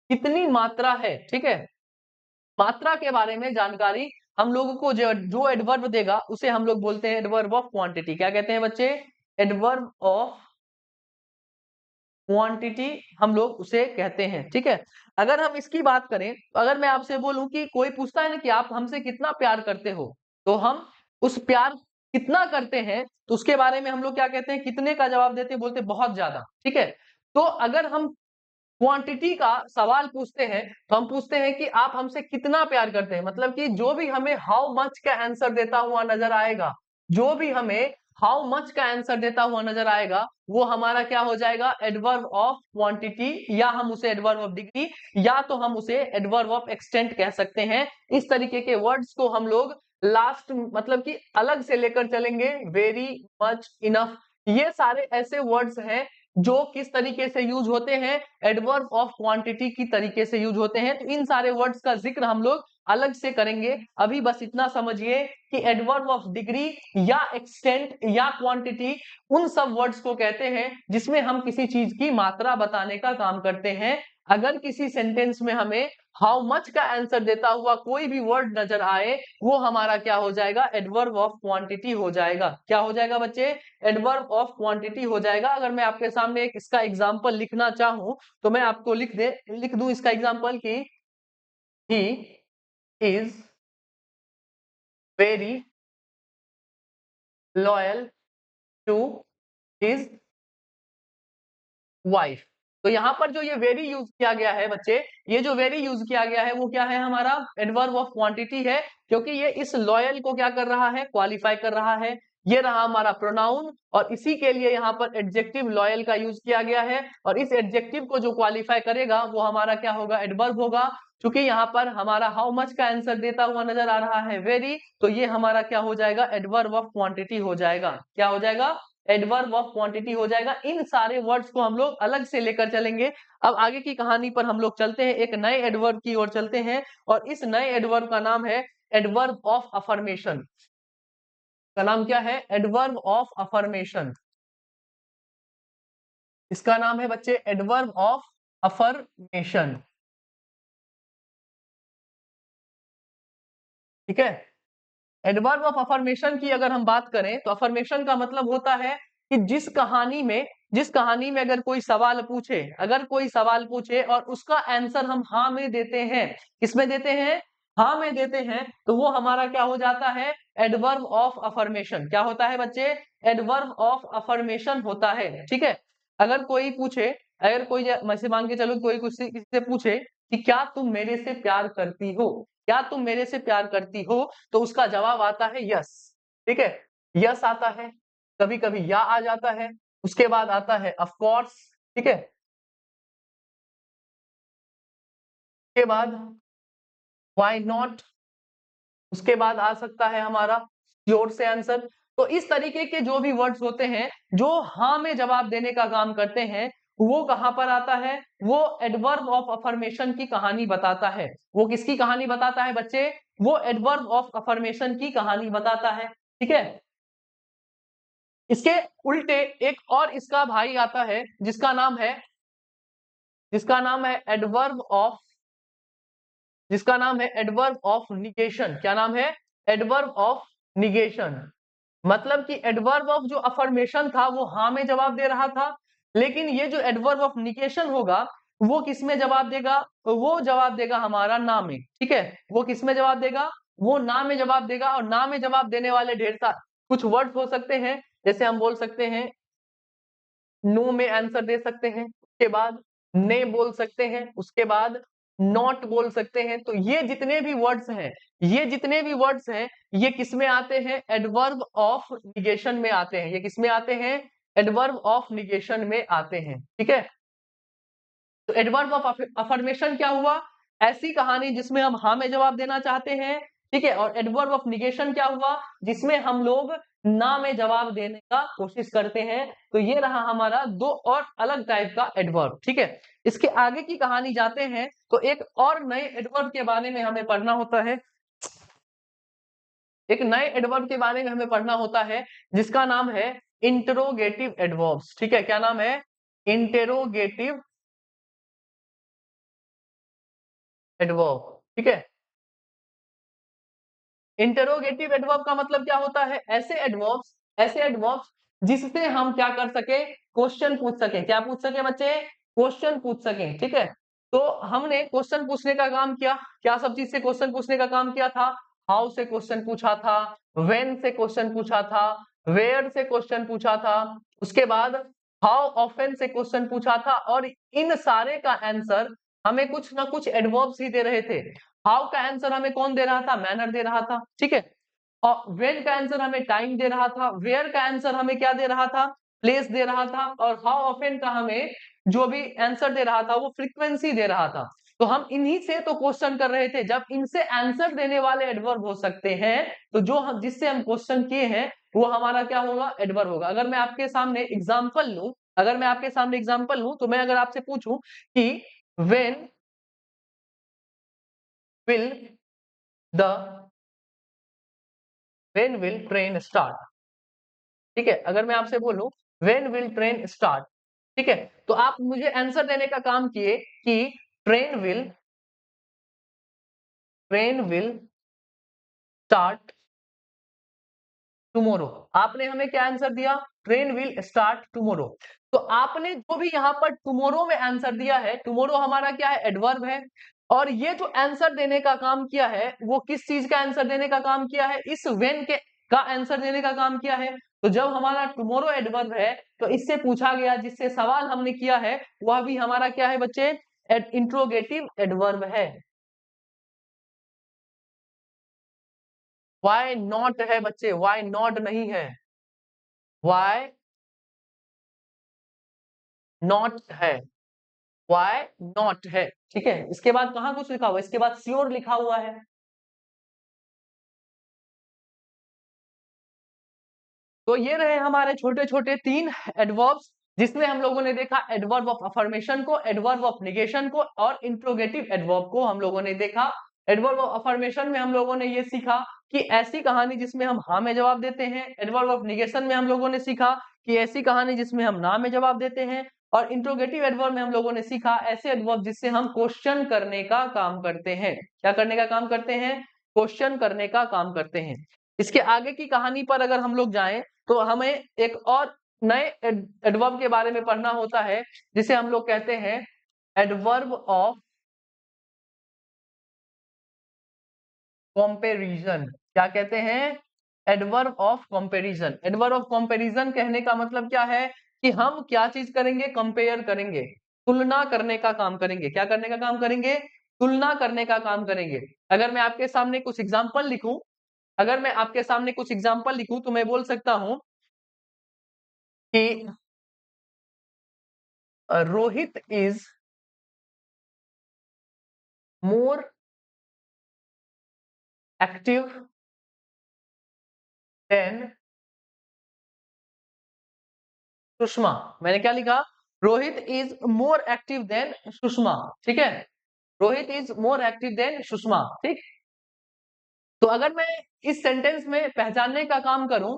A: कितनी मात्रा है, ठीक है, मात्रा के बारे में जानकारी हम लोगों को जो एडवर्ब देगा, उसे हम लोग बोलते हैं एडवर्ब ऑफ क्वांटिटी। क्या कहते हैं बच्चे, एडवर्ब ऑफ क्वांटिटी हम लोग उसे कहते हैं, ठीक है। अगर हम इसकी बात करें, तो अगर मैं आपसे बोलूं कि कोई पूछता है ना कि आप हमसे कितना प्यार करते हो, तो हम उस प्यार कितना करते हैं तो उसके बारे में हम लोग क्या कहते हैं, कितने का जवाब देते हैं, बोलते हैं बहुत ज्यादा। ठीक है, तो अगर हम क्वांटिटी का सवाल पूछते हैं तो हम पूछते हैं कि आप हमसे कितना प्यार करते हैं, मतलब कि जो भी हमें हाउ मच का आंसर देता हुआ नजर आएगा, जो भी हमें हाउ मच का आंसर देता हुआ नजर आएगा, वो हमारा क्या हो जाएगा, एडवर्ब ऑफ क्वांटिटी, या हम उसे एडवर्ब ऑफ डिग्री, या तो हम उसे एडवर्ब ऑफ एक्सटेंट कह सकते हैं। इस तरीके के वर्ड्स को हम लोग लास्ट मतलब कि अलग से लेकर चलेंगे। वेरी, मच, इनफ, ये सारे ऐसे वर्ड्स हैं जो किस तरीके से यूज होते हैं, एडवर्ब ऑफ क्वांटिटी की तरीके से यूज होते हैं। तो इन सारे वर्ड्स का जिक्र हम लोग अलग से करेंगे। अभी बस इतना समझिए कि एडवर्ब ऑफ डिग्री या एक्सटेंट या क्वांटिटी उन सब वर्ड्स को कहते हैं जिसमें हम किसी चीज की मात्रा बताने का काम करते हैं। अगर किसी सेंटेंस में हमें हाउ मच का आंसर देता हुआ कोई भी वर्ड नजर आए, वो हमारा क्या हो जाएगा, एडवर्ब ऑफ क्वांटिटी हो जाएगा। क्या हो जाएगा बच्चे, एडवर्ब ऑफ क्वांटिटी हो जाएगा। अगर मैं आपके सामने एक इसका एग्जांपल लिखना चाहूं तो मैं आपको लिख दूं इसका एग्जांपल कि he is very loyal to his wife. तो यहाँ पर जो ये वेरी यूज किया गया है बच्चे, ये जो वेरी यूज किया गया है वो क्या है, हमारा एडवर्ब ऑफ क्वांटिटी है, क्योंकि ये इस लॉयल को क्या कर रहा है, क्वालिफाई कर रहा है। ये रहा हमारा प्रोनाउन, और इसी के लिए यहाँ पर एडजेक्टिव लॉयल का यूज किया गया है, और इस एडजेक्टिव को जो क्वालिफाई करेगा वो हमारा क्या होगा, एडवर्ब होगा। क्योंकि यहाँ पर हमारा हाउ मच का आंसर देता हुआ नजर आ रहा है वेरी, तो ये हमारा क्या हो जाएगा, एडवर्ब ऑफ क्वांटिटी हो जाएगा। क्या हो जाएगा, एडवर्ब ऑफ क्वांटिटी हो जाएगा। इन सारे वर्ड्स को हम लोग अलग से लेकर चलेंगे। अब आगे की कहानी पर हम लोग चलते हैं, एक नए एडवर्ब की ओर चलते हैं, और इस नए एडवर्ब का नाम है एडवर्ब ऑफ अफर्मेशन। का नाम क्या है, एडवर्ब ऑफ अफर्मेशन। इसका नाम है बच्चे एडवर्ब ऑफ अफर्मेशन। ठीक है, एडवर्ब ऑफ अफर्मेशन की अगर हम बात करें तो अफर्मेशन का मतलब होता है कि जिस कहानी में अगर कोई सवाल पूछे, अगर कोई सवाल पूछे और उसका आंसर हम हाँ में देते हैं, किसमें देते हैं, हाँ में देते हैं, तो वो हमारा क्या हो जाता है, एडवर्ब ऑफ अफर्मेशन। क्या होता है बच्चे, एडवर्ब ऑफ अफर्मेशन होता है। ठीक है, अगर कोई पूछे, अगर कोई वैसे मान के चलो कोई किसी से पूछे कि क्या तुम मेरे से प्यार करती हो, क्या तुम मेरे से प्यार करती हो, तो उसका जवाब आता है यस। ठीक है, यस आता है, कभी कभी या आ जाता है, उसके बाद आता है ऑफ कोर्स। ठीक है, उसके बाद व्हाई नॉट, उसके बाद आ सकता है हमारा श्योर से आंसर। तो इस तरीके के जो भी वर्ड्स होते हैं जो हाँ में जवाब देने का काम करते हैं, वो कहां पर आता है, वो एडवर्ब ऑफ अफर्मेशन की कहानी बताता है। वो किसकी कहानी बताता है बच्चे, वो एडवर्ब ऑफ अफर्मेशन की कहानी बताता है। ठीक है, इसके उल्टे एक और इसका भाई आता है जिसका नाम है एडवर्ब ऑफ, जिसका नाम है एडवर्ब ऑफ निगेशन। क्या नाम है, एडवर्ब ऑफ निगेशन। मतलब कि एडवर्ब ऑफ जो अफर्मेशन था वो हाँ में जवाब दे रहा था, लेकिन ये जो एडवर्ब ऑफ निगेशन होगा वो किस में जवाब देगा, वो जवाब देगा हमारा ना में। ठीक है, वो किस में जवाब देगा, वो ना में जवाब देगा। और ना में जवाब देने वाले ढेर सारे कुछ वर्ड्स हो सकते हैं, जैसे हम बोल सकते हैं नो में आंसर दे सकते हैं, उसके बाद ने बोल सकते हैं, उसके बाद नॉट बोल सकते हैं। तो ये जितने भी वर्ड्स हैं, ये जितने भी वर्ड्स हैं, ये किस में आते हैं, एडवर्ब ऑफ निगेशन में आते हैं। ये किस में आते हैं, एडवर्ब ऑफ निगेशन में आते हैं। ठीक है, तो एडवर्ब ऑफ अफर्मेशन क्या हुआ, ऐसी कहानी जिसमें हम हाँ में जवाब देना चाहते हैं। ठीक है, और एडवर्ब ऑफ निगेशन क्या हुआ, जिसमें हम लोग ना में जवाब देने का कोशिश करते हैं। तो ये रहा हमारा दो और अलग टाइप का एडवर्ब। ठीक है, इसके आगे की कहानी जाते हैं तो एक और नए एडवर्ब के बारे में हमें पढ़ना होता है, एक नए एडवर्ब के बारे में हमें पढ़ना होता है जिसका नाम है इंटरोगेटिव एडवर्ब्स। ठीक है, क्या नाम है, इंटेरोगेटिव एडवर्ब। ठीक है, इंटरोगेटिव एडवर्ब का मतलब क्या होता है, ऐसे एडवर्ब्स जिससे हम क्या कर सके, क्वेश्चन पूछ सके। क्या पूछ सके बच्चे, क्वेश्चन पूछ सके। ठीक है, तो हमने क्वेश्चन पूछने का काम किया, क्या सब चीज से क्वेश्चन पूछने का काम किया था, हाउ से क्वेश्चन पूछा था, व्हेन से क्वेश्चन पूछा था, वेयर से क्वेश्चन पूछा था, उसके बाद हाउ ऑफन से क्वेश्चन पूछा था, और इन सारे का आंसर हमें कुछ ना कुछ एडवर्ब्स ही दे रहे थे। हाउ का आंसर हमें कौन दे रहा था, मैनर दे रहा था, ठीक है। और व्हेन का आंसर हमें टाइम दे रहा था, वेयर का आंसर हमें क्या दे रहा था, प्लेस दे रहा था, और हाउ ऑफन का हमें जो भी आंसर दे रहा था वो फ्रीक्वेंसी दे रहा था। तो हम इन्हीं से तो क्वेश्चन कर रहे थे। जब इनसे आंसर देने वाले एडवर्ब हो सकते हैं तो जो हम जिससे हम क्वेश्चन किए हैं वो हमारा क्या होगा, एडवर्ब होगा। अगर मैं आपके सामने एग्जांपल लूं, तो मैं अगर आपसे पूछूं कि when will the when will train start, ठीक है। अगर मैं आपसे बोलूं व्हेन विल ट्रेन स्टार्ट, ठीक है, तो आप मुझे आंसर देने का काम किए कि ट्रेन विल स्टार्ट टुमारो। आपने हमें क्या आंसर दिया, ट्रेन विल स्टार्ट टुमारो। तो आपने जो भी यहाँ पर टुमारो में आंसर दिया है, टुमारो हमारा क्या है, एडवर्ब है। और ये जो आंसर देने का काम किया है वो किस चीज का आंसर देने का काम किया है, इस व्हेन के का आंसर देने का काम किया है। तो जब हमारा टुमारो एडवर्ब है तो इससे पूछा गया, जिससे सवाल हमने किया है वह भी हमारा क्या है बच्चे, इंट्रोगेटिव एडवर्ब है। वाई नॉट है बच्चे, वाई नॉट नहीं है, वाई नॉट है, वाई नॉट है, ठीक है। इसके बाद कहां कुछ लिखा हुआ है, इसके बाद श्योर लिखा हुआ है। तो ये रहे हमारे छोटे छोटे 3 एडवर्ब्स, जिसमें हम लोगों ने देखा एडवर्ब ऑफ अफर्मेशन को, एडवर्ब ऑफ निगेशन को, और इंट्रोगेटिव एडवर्ब को हम लोगों ने देखा। एडवर्ब ऑफ अफर्मेशन में हम लोगों ने ये सीखा कि ऐसी कहानी जिसमें हम हाँ में जवाब देते हैं। एडवर्ब ऑफ निगेशन में हम लोगों ने सीखा कि ऐसी कहानी जिसमें हम ना में जवाब देते हैं। और इंट्रोगेटिव एडवर्ब में हम लोगों ने सीखा ऐसे एडवर्ब जिससे हम क्वेश्चन करने का काम करते हैं। क्या करने का काम करते हैं, क्वेश्चन करने का काम करते हैं। इसके आगे की कहानी पर अगर हम लोग जाएं तो हमें एक और नए एडवर्ब के बारे में पढ़ना होता है, जिसे हम लोग कहते हैं एडवर्ब ऑफ कंपैरिजन। क्या कहते हैं, adverb of comparison. Adverb of comparison कहने का मतलब क्या है कि हम क्या चीज करेंगे, कंपेयर करेंगे, तुलना करने का काम करेंगे। क्या करने का काम करेंगे, तुलना करने का काम करेंगे। अगर मैं आपके सामने कुछ एग्जांपल लिखूं, तो मैं बोल सकता हूं कि Rohit is more active than Sushma. मैंने क्या लिखा, Rohit is more active than Sushma, ठीक है। Rohit is more active than Sushma, ठीक। तो अगर मैं इस सेंटेंस में पहचानने का काम करूं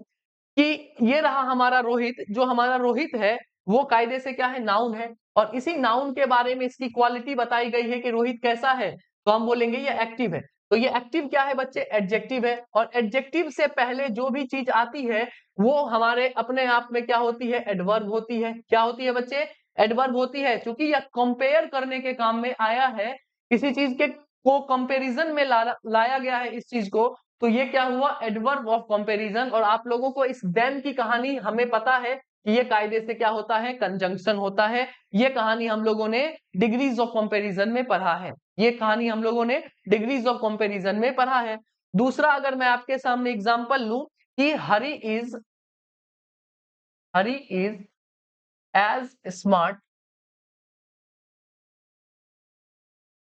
A: कि ये रहा हमारा रोहित, जो हमारा रोहित है वो कायदे से क्या है, नाउन है। और इसी नाउन के बारे में इसकी क्वालिटी बताई गई है कि रोहित कैसा है, तो हम बोलेंगे ये एक्टिव है। तो ये एक्टिव क्या है बच्चे, एडजेक्टिव है। और एडजेक्टिव से पहले जो भी चीज आती है वो हमारे अपने आप में क्या होती है, एडवर्ब होती है। क्या होती है बच्चे, एडवर्ब होती है। क्योंकि यह कंपेयर करने के काम में आया है, किसी चीज के को कंपैरिजन में लाया गया है इस चीज को, तो ये क्या हुआ, एडवर्ब ऑफ कंपैरिजन। और आप लोगों को इस देन की कहानी हमें पता है कि ये कायदे से क्या होता है, कंजंक्शन होता है। ये कहानी हम लोगों ने डिग्रीज ऑफ कंपैरिजन में पढ़ा है, ये कहानी हम लोगों ने डिग्रीज ऑफ कंपैरिजन में पढ़ा है। दूसरा, अगर मैं आपके सामने एग्जांपल लूं कि Hari is as smart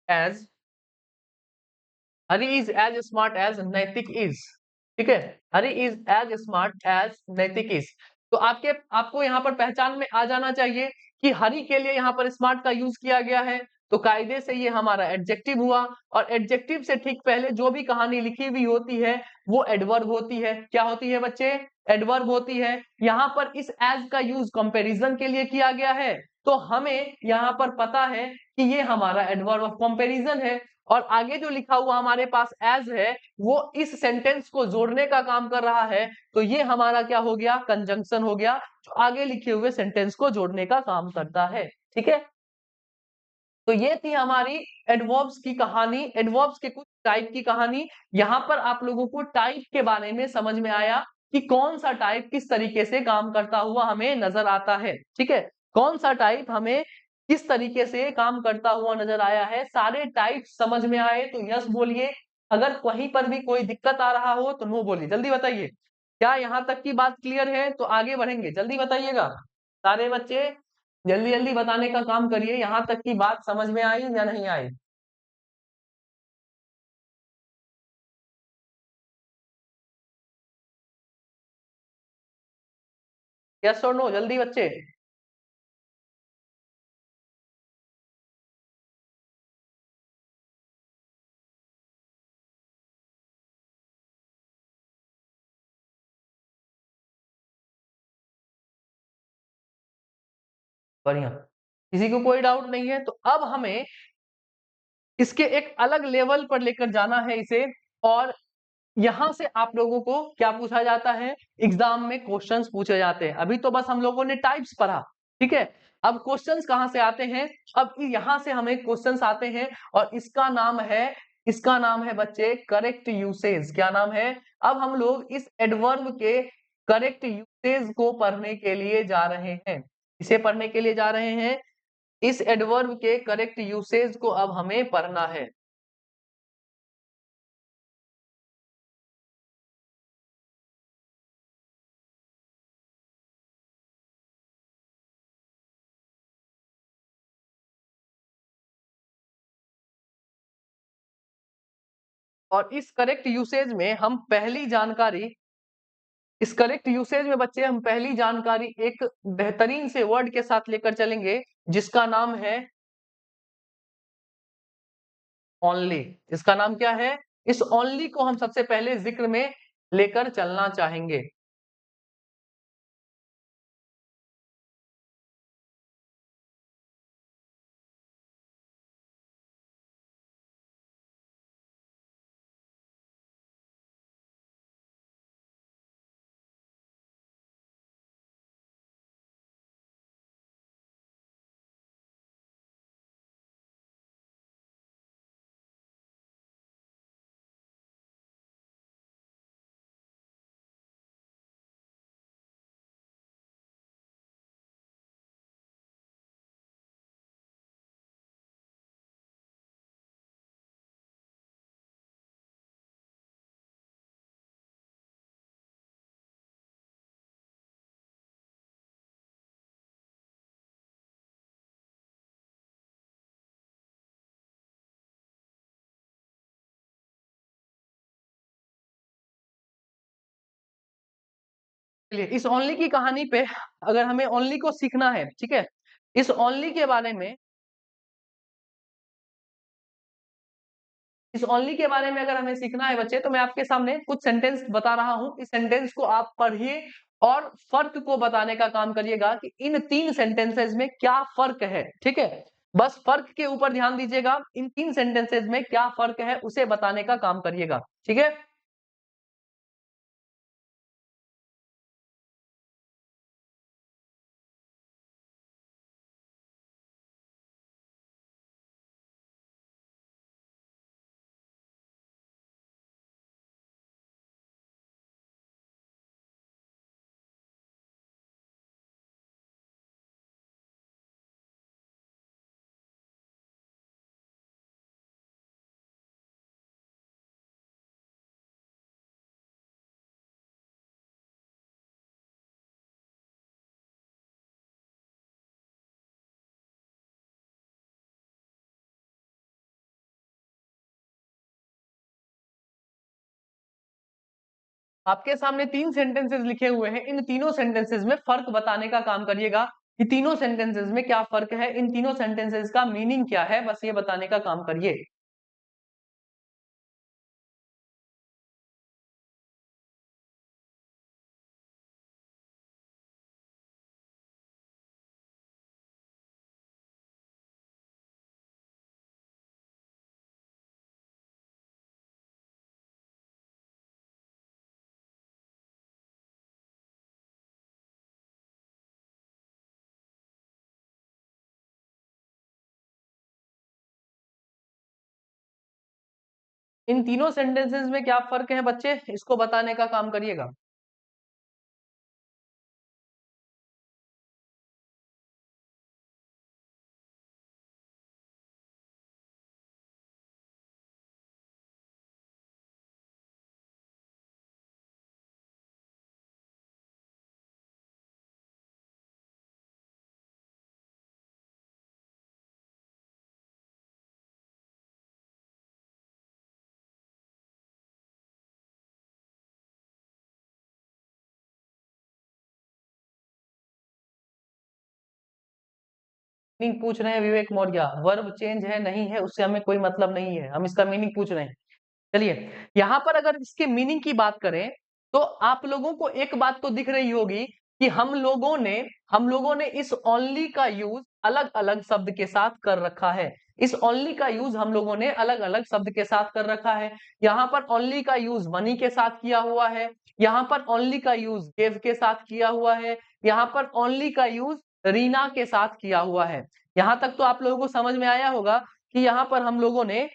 A: as Hari is as smart as Naitik is, ठीक है। Hari is as smart as Naitik is. तो आपको यहाँ पर पहचान में आ जाना चाहिए कि हरी के लिए यहाँ पर स्मार्ट का यूज किया गया है। तो कायदे से ये हमारा एडजेक्टिव हुआ। और एडजेक्टिव से ठीक पहले जो भी कहानी लिखी हुई होती है वो एडवर्ब होती है। क्या होती है बच्चे, एडवर्ब होती है। यहाँ पर इस एज का यूज कंपैरिजन के लिए किया गया है, तो हमें यहाँ पर पता है कि ये हमारा एडवर्ब ऑफ कंपैरिजन है। और आगे जो लिखा हुआ हमारे पास एज है वो इस सेंटेंस को जोड़ने का काम कर रहा है। तो ये हमारा क्या हो गया, कंजंक्शन हो गया, जो आगे लिखे हुए सेंटेंस को जोड़ने का काम करता है, ठीक है। तो ये थी हमारी एडवर्ब्स की कहानी, एडवर्ब्स के कुछ टाइप की कहानी। यहाँ पर आप लोगों को टाइप के बारे में समझ में आया कि कौन सा टाइप किस तरीके से काम करता हुआ हमें नजर आता है। ठीक है, कौन सा टाइप हमें किस तरीके से काम करता हुआ नजर आया है। सारे टाइप समझ में आए तो यस बोलिए, अगर कहीं पर भी कोई दिक्कत आ रहा हो तो नो बोलिए। जल्दी बताइए, क्या यहाँ तक की बात क्लियर है? तो आगे बढ़ेंगे, जल्दी बताइएगा सारे बच्चे, जल्दी जल्दी बताने का काम करिए। यहाँ तक की बात समझ में आई या नहीं आई? यस और नो, जल्दी बच्चे। बढ़िया, किसी को कोई डाउट नहीं है? तो अब हमें इसके एक अलग लेवल पर लेकर जाना है इसे। और यहां से आप लोगों को क्या पूछा जाता है, एग्जाम में क्वेश्चंस पूछे जाते हैं। अभी तो बस हम लोगों ने टाइप्स पढ़ा, ठीक है। अब क्वेश्चंस कहां से आते हैं? अब यहां से हमें क्वेश्चंस आते हैं और इसका नाम है बच्चे करेक्ट यूसेज। क्या नाम है? अब हम लोग इस एडवर्ब के करेक्ट यूसेज को पढ़ने के लिए जा रहे हैं। इसे पढ़ने के लिए जा रहे हैं, इस एडवर्ब के करेक्ट यूसेज को अब हमें पढ़ना है। और इस करेक्ट यूसेज में हम पहली जानकारी, इस करेक्ट यूसेज में बच्चे हम पहली जानकारी एक बेहतरीन से वर्ड के साथ लेकर चलेंगे, जिसका नाम है ओनली। इसका नाम क्या है? इस ओनली को हम सबसे पहले जिक्र में लेकर चलना चाहेंगे। चलिए, इस ओनली की कहानी पे अगर हमें ओनली को सीखना है, ठीक है, इस ओनली के बारे में, इस ओनली के बारे में अगर हमें सीखना है बच्चे, तो मैं आपके सामने कुछ सेंटेंस बता रहा हूं। इस सेंटेंस को आप पढ़िए और फर्क को बताने का काम करिएगा कि इन तीन सेंटेंसेस में क्या फर्क है। ठीक है, बस फर्क के ऊपर ध्यान दीजिएगा, इन तीन सेंटेंसेस में क्या फर्क है उसे बताने का काम करिएगा। ठीक है, आपके सामने तीन सेंटेंसेस लिखे हुए हैं। इन तीनों सेंटेंसेस में फर्क बताने का काम करिएगा कि तीनों सेंटेंसेस में क्या फर्क है, इन तीनों सेंटेंसेस का मीनिंग क्या है, बस ये बताने का काम करिए। इन तीनों सेंटेंसेस में क्या फर्क है बच्चे, इसको बताने का काम करिएगा। मीनिंग पूछ रहे हैं विवेक मौर्य, वर्ब चेंज है नहीं है उससे हमें कोई मतलब नहीं है, हम इसका मीनिंग पूछ रहे हैं। चलिए, यहाँ पर अगर इसके मीनिंग की बात करें तो आप लोगों को एक बात तो दिख रही होगी कि हम लोगों ने इस ओनली का यूज अलग अलग शब्द के साथ कर रखा है। इस ओनली का यूज हम लोगों ने अलग अलग शब्द के साथ कर रखा है। यहाँ पर ओनली का यूज मनी के साथ किया हुआ है, यहाँ पर ओनली का यूज गेव के साथ किया हुआ है, यहाँ पर ओनली का यूज रीना के साथ किया हुआ है। यहाँ तक तो आप लोगों को समझ में आया होगा कि यहाँ पर हम लोगों ने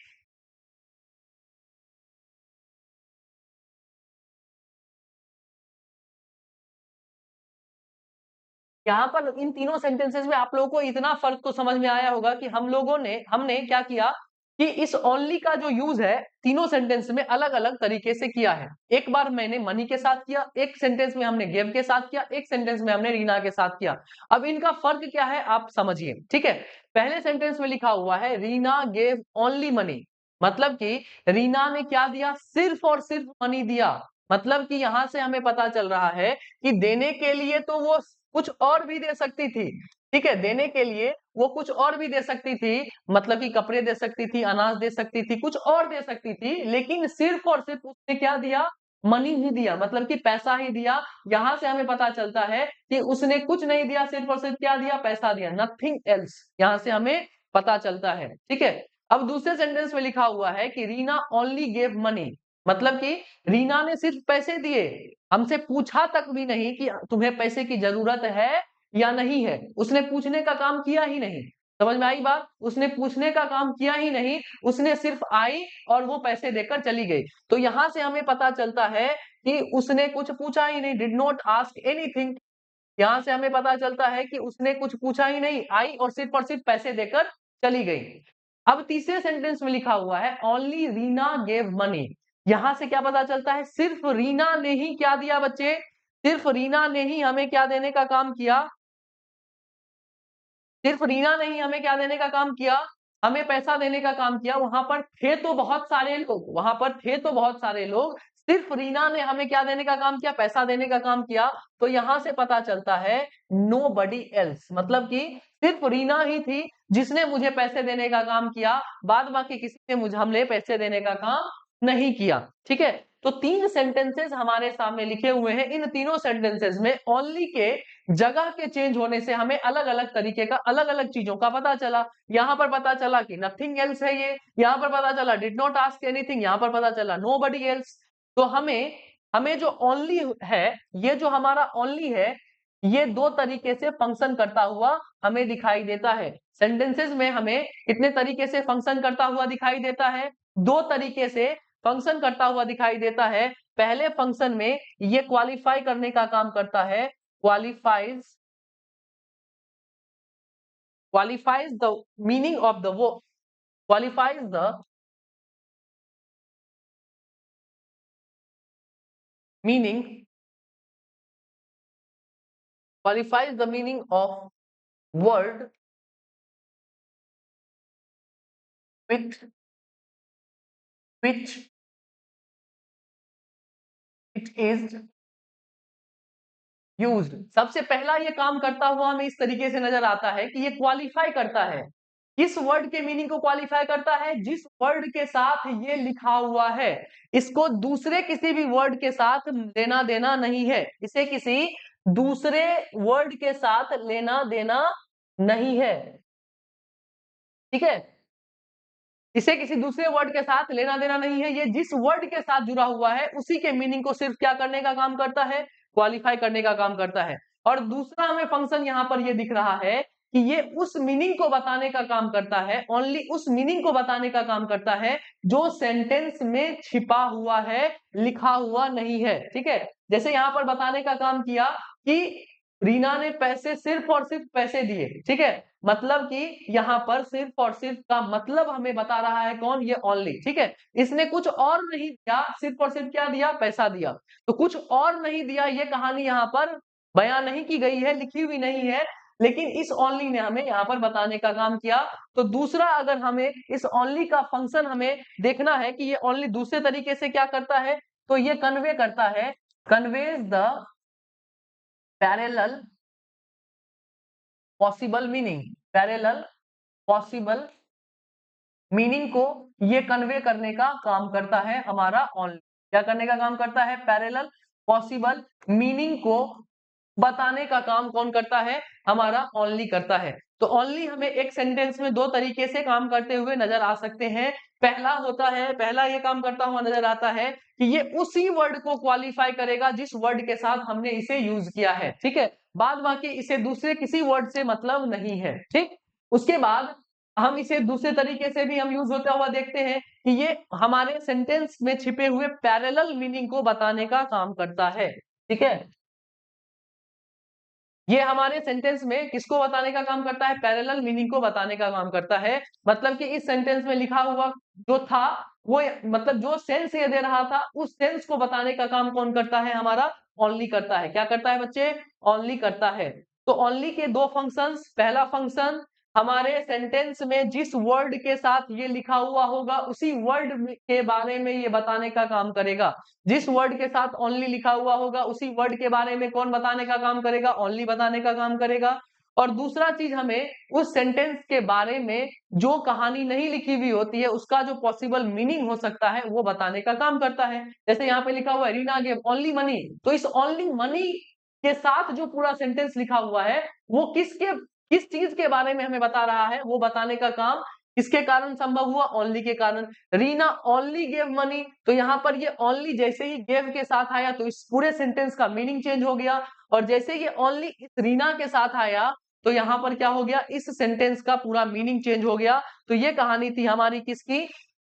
A: यहाँ पर इन तीनों सेंटेंसेस में आप लोगों को इतना फर्क तो समझ में आया होगा कि हमने क्या किया कि इस ओनली का जो यूज है तीनों सेंटेंस में अलग अलग तरीके से किया है। एक बार मैंने मनी के साथ किया, एक सेंटेंस में हमने गेव के साथ किया, एक सेंटेंस में हमने रीना के साथ किया। अब इनका फर्क क्या है आप समझिए, ठीक है। पहले सेंटेंस में लिखा हुआ है रीना गेव ओनली मनी, मतलब कि रीना ने क्या दिया, सिर्फ और सिर्फ मनी दिया। मतलब कि यहां से हमें पता चल रहा है कि देने के लिए तो वो कुछ और भी दे सकती थी, ठीक है, देने के लिए वो कुछ और भी दे सकती थी, मतलब कि कपड़े दे सकती थी, अनाज दे सकती थी, कुछ और दे सकती थी, लेकिन सिर्फ और सिर्फ उसने क्या दिया, मनी ही दिया, मतलब कि पैसा ही दिया। यहां से हमें पता चलता है कि उसने कुछ नहीं दिया, सिर्फ और सिर्फ क्या दिया, पैसा दिया, नथिंग एल्स, यहां से हमें पता चलता है, ठीक है। अब दूसरे सेंटेंस में लिखा हुआ है कि रीना ओनली गेव मनी, मतलब कि रीना ने सिर्फ पैसे दिए, हमसे पूछा तक भी नहीं कि तुम्हें पैसे की जरूरत है या नहीं है, उसने पूछने का काम किया ही नहीं। समझ में आई बात, उसने पूछने का काम किया ही नहीं, उसने सिर्फ आई और वो पैसे देकर चली गई। तो यहां से हमें पता चलता है कि उसने कुछ पूछा ही नहीं, डिड नॉट आस्क एनीथिंग। यहां से हमें पता चलता है कि उसने कुछ पूछा ही नहीं, आई और सिर्फ पैसे देकर चली गई। अब तीसरे सेंटेंस में लिखा हुआ है ओनली रीना गेव मनी, यहां से क्या पता चलता है, सिर्फ रीना ने ही क्या दिया बच्चे, सिर्फ रीना ने ही हमें क्या देने का काम किया, सिर्फ रीना ने ही हमें क्या देने का काम किया, हमें पैसा देने का काम किया। वहां पर थे तो बहुत सारे लोग, वहां पर थे तो बहुत सारे लोग, सिर्फ रीना ने हमें क्या देने का काम किया, पैसा देने का काम किया। तो यहां से पता चलता है नो बडी एल्स, मतलब कि सिर्फ रीना ही थी जिसने मुझे पैसे देने का काम किया, बाद बाकी किसी ने मुझे हमने पैसे देने का काम नहीं किया, ठीक है। तो तीन सेंटेंसेस हमारे सामने लिखे हुए हैं, इन तीनों सेंटेंसेस में ओनली के जगह के चेंज होने से हमें अलग अलग तरीके का अलग अलग चीजों का पता चला। यहां पर पता चला कि नथिंग एल्स है ये, यहां पर पता चला डिड नॉट आस्क एनीथिंग, यहां पर पता चला नो बडी एल्स। तो हमें हमें जो ओनली है, ये जो हमारा ओनली है, ये दो तरीके से फंक्शन करता हुआ हमें दिखाई देता है। सेंटेंसेस में हमें कितने तरीके से फंक्शन करता हुआ दिखाई देता है, दो तरीके से फंक्शन करता हुआ दिखाई देता है। पहले फंक्शन में ये क्वालिफाई करने का काम करता है, qualifies qualifies the meaning of the word, qualifies the meaning, qualifies the meaning of word with which it is used। सबसे पहला ये काम करता हुआ हमें इस तरीके से नजर आता है कि ये क्वालिफाई करता है, किस वर्ड के मीनिंग को क्वालिफाई करता है, जिस वर्ड के साथ ये लिखा हुआ है, इसको दूसरे किसी भी वर्ड के साथ लेना देना नहीं है, इसे किसी दूसरे वर्ड के साथ लेना देना नहीं है, ठीक है। इसे किसी दूसरे वर्ड के साथ लेना देना नहीं है, ये जिस वर्ड के साथ जुड़ा हुआ है उसी के मीनिंग को सिर्फ क्या करने का काम करता है, क्वालिफाई करने का काम करता है। और दूसरा हमें फंक्शन यहाँ पर ये दिख रहा है कि ये उस मीनिंग को बताने का काम करता है, ओनली उस मीनिंग को बताने का काम करता है जो सेंटेंस में छिपा हुआ है, लिखा हुआ नहीं है। ठीक है, जैसे यहाँ पर बताने का काम किया कि रीना ने पैसे सिर्फ और सिर्फ पैसे दिए। ठीक है, मतलब कि यहाँ पर सिर्फ और सिर्फ का मतलब हमें बता रहा है कौन, ये ओनली। ठीक है, इसने कुछ और नहीं दिया, सिर्फ और सिर्फ क्या दिया, पैसा दिया। तो कुछ और नहीं दिया, ये कहानी यहाँ पर बयां नहीं की गई है, लिखी हुई नहीं है, लेकिन इस ओनली ने हमें यहाँ पर बताने का काम किया। तो दूसरा, अगर हमें इस ओनली का फंक्शन हमें देखना है कि ये ओनली दूसरे तरीके से क्या करता है, तो ये कन्वे करता है, conveys the parallel possible meaning, parallel possible meaning को ये कन्वे करने का काम करता है हमारा ओनली। क्या करने का काम करता है, पैरेलल पॉसिबल मीनिंग को बताने का काम कौन करता है, हमारा ओनली करता है। तो ओनली हमें एक सेंटेंस में दो तरीके से काम करते हुए नजर आ सकते हैं। पहला ये काम करता हुआ नजर आता है कि ये उसी वर्ड को क्वालिफाई करेगा जिस वर्ड के साथ हमने इसे यूज किया है। ठीक है, बाद बाकी इसे दूसरे किसी वर्ड से मतलब नहीं है। ठीक, उसके बाद हम इसे दूसरे तरीके से भी हम यूज होता हुआ देखते हैं कि ये हमारे सेंटेंस में छिपे हुए पैरेलल मीनिंग को बताने का काम करता है। ठीक है, ये हमारे सेंटेंस में किसको बताने का काम करता है, पैरेलल मीनिंग को बताने का काम करता है। मतलब कि इस सेंटेंस में लिखा हुआ जो था वो, मतलब जो सेंस ये दे रहा था उस सेंस को बताने का काम कौन करता है, हमारा ओनली करता है। क्या करता है बच्चे, ओनली करता है। तो ओनली के दो फंक्शंस, पहला फंक्शन हमारे सेंटेंस में जिस वर्ड के साथ ये लिखा हुआ होगा उसी वर्ड के बारे में ये बताने का काम करेगा। जिस वर्ड के साथ ओनली लिखा हुआ होगा उसी वर्ड के बारे में कौन बताने का काम करेगा, ओनली बताने का काम करेगा। और दूसरा चीज, हमें उस सेंटेंस के बारे में जो कहानी नहीं लिखी हुई होती है उसका जो पॉसिबल मीनिंग हो सकता है वो बताने का काम करता है। जैसे यहाँ पे लिखा हुआ है रीना गेव ओनली मनी, तो इस ओनली मनी के साथ जो पूरा सेंटेंस लिखा हुआ है वो किस चीज के बारे में हमें बता रहा है, वो बताने का काम किसके कारण संभव हुआ, ओनली के कारण। रीना ओनली गेव मनी, तो यहाँ पर ये ओनली जैसे ही गेव के साथ आया तो इस पूरे सेंटेंस का मीनिंग चेंज हो गया। और जैसे ये ओनली इस रीना के साथ आया तो यहाँ पर क्या हो गया, इस सेंटेंस का पूरा मीनिंग चेंज हो गया। तो ये कहानी थी हमारी किसकी,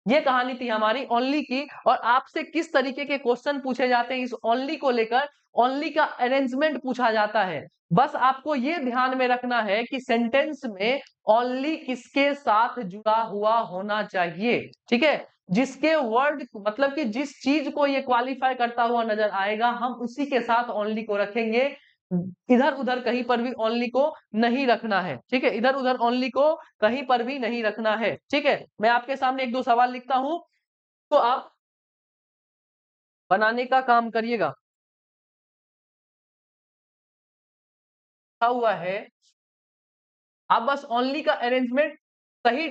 A: ये कहानी थी हमारी ओनली की। और आपसे किस तरीके के क्वेश्चन पूछे जाते हैं इस ओनली को लेकर, ओनली का अरेंजमेंट पूछा जाता है। बस आपको ये ध्यान में रखना है कि सेंटेंस में ओनली किसके साथ जुड़ा हुआ होना चाहिए। ठीक है, जिसके वर्ड मतलब कि जिस चीज को ये क्वालिफाई करता हुआ नजर आएगा हम उसी के साथ ओनली को रखेंगे। इधर उधर कहीं पर भी ओनली को नहीं रखना है। ठीक है, इधर उधर ओनली को कहीं पर भी नहीं रखना है। ठीक है, मैं आपके सामने एक दो सवाल लिखता हूं तो आप बनाने का काम करिएगा। लिखा हुआ है, आप बस ओनली का अरेंजमेंट सही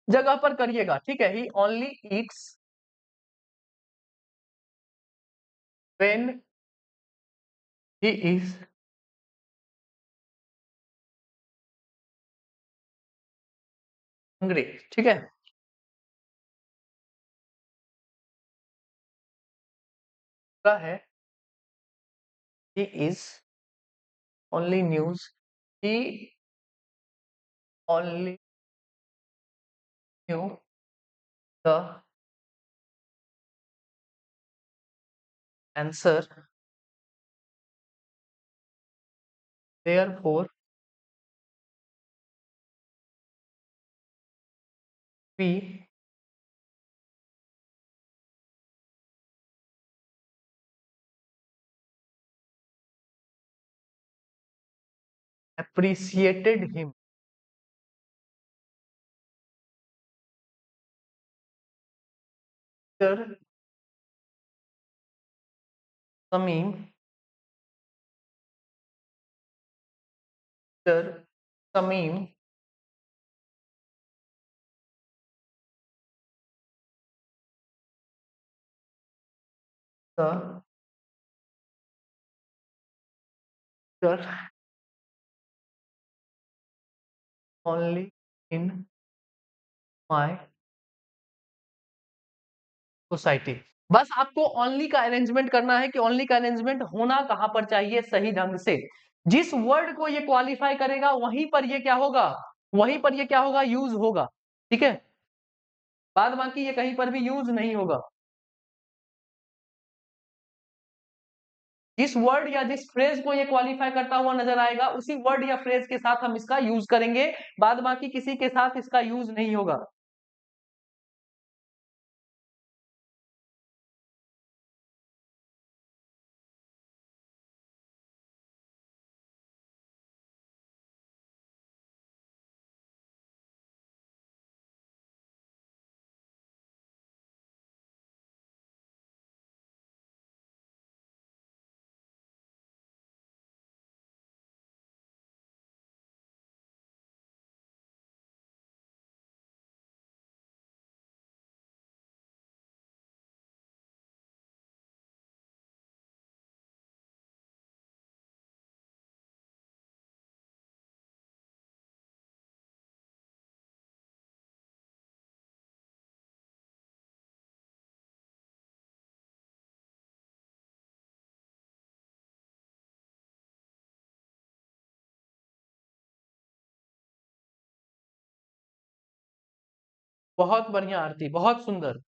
A: जगह पर करिएगा। ठीक है, he only eats when he is hungry. ठीक है, क्या है, he is only news, he only knew the answer, therefore we appreciated him। Sir Samim, Sir Samim the sir only in my society. बस आपको ओनली का arrangement करना है कि ओनली का अरेंजमेंट होना कहां पर चाहिए सही ढंग से। जिस वर्ड को ये क्वालिफाई करेगा वहीं पर ये क्या होगा, वहीं पर ये क्या होगा, यूज होगा। ठीक है, बाद बाकी ये कहीं पर भी यूज नहीं होगा। जिस वर्ड या जिस फ्रेज को ये क्वालिफाई करता हुआ नजर आएगा उसी वर्ड या फ्रेज के साथ हम इसका यूज करेंगे, बाद बाकी किसी के साथ इसका यूज नहीं होगा। बहुत बढ़िया आरती, बहुत सुंदर।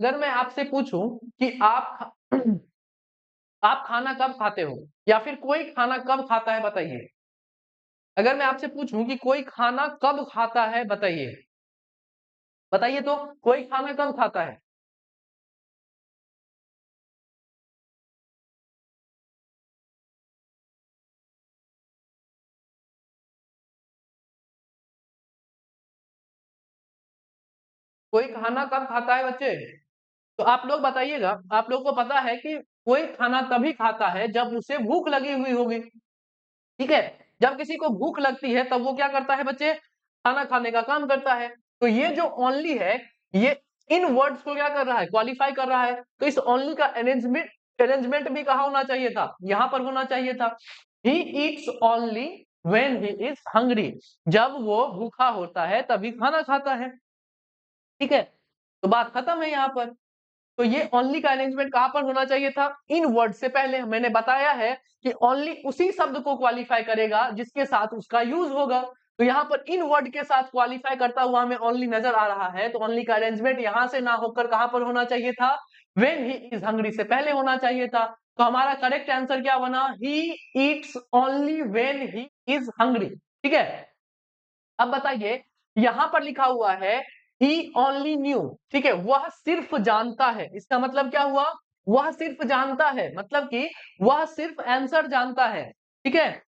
A: अगर मैं आपसे पूछूं कि आप खाना कब खाते हो, या फिर कोई खाना कब खाता है बताइए। अगर मैं आपसे पूछूं कि कोई खाना कब खाता है बताइए, बताइए तो कोई खाना कब खाता है। कोई खाना कब खाता है बच्चे, तो आप लोग बताइएगा। आप लोग को पता है कि कोई खाना तभी खाता है जब उसे भूख लगी हुई होगी। ठीक है, जब किसी को भूख लगती है तब वो क्या करता है बच्चे, खाना खाने का काम करता है। तो ये जो ओनली है, ये इन वर्ड्स को क्या कर रहा है, क्वालिफाई कर रहा है। तो इस ओनली का अरेंजमेंट अरेंजमेंट भी कहाँ होना चाहिए था, यहाँ पर होना चाहिए था। He eats only when he is hungry, जब वो भूखा होता है तभी खाना खाता है। ठीक है, तो बात खत्म है यहाँ पर। तो ये ओनली का अरेंजमेंट कहां पर होना चाहिए था, इन वर्ड से पहले। मैंने बताया है कि ओनली उसी शब्द को क्वालिफाई करेगा जिसके साथ उसका यूज होगा। तो यहाँ पर इन वर्ड के साथ क्वालिफाई करता हुआ हमें ओनली नजर आ रहा है, तो ओनली का अरेंजमेंट यहां से ना होकर कहां पर होना चाहिए था, व्हेन ही इज हंग्री से पहले होना चाहिए था। तो हमारा करेक्ट आंसर क्या बना, he eats only when he is hungry. ठीक है, अब बताइए, यहां पर लिखा हुआ है ही ओनली न्यू। ठीक है, वह सिर्फ जानता है, इसका मतलब क्या हुआ, वह सिर्फ जानता है, मतलब कि वह सिर्फ आंसर जानता है। ठीक है,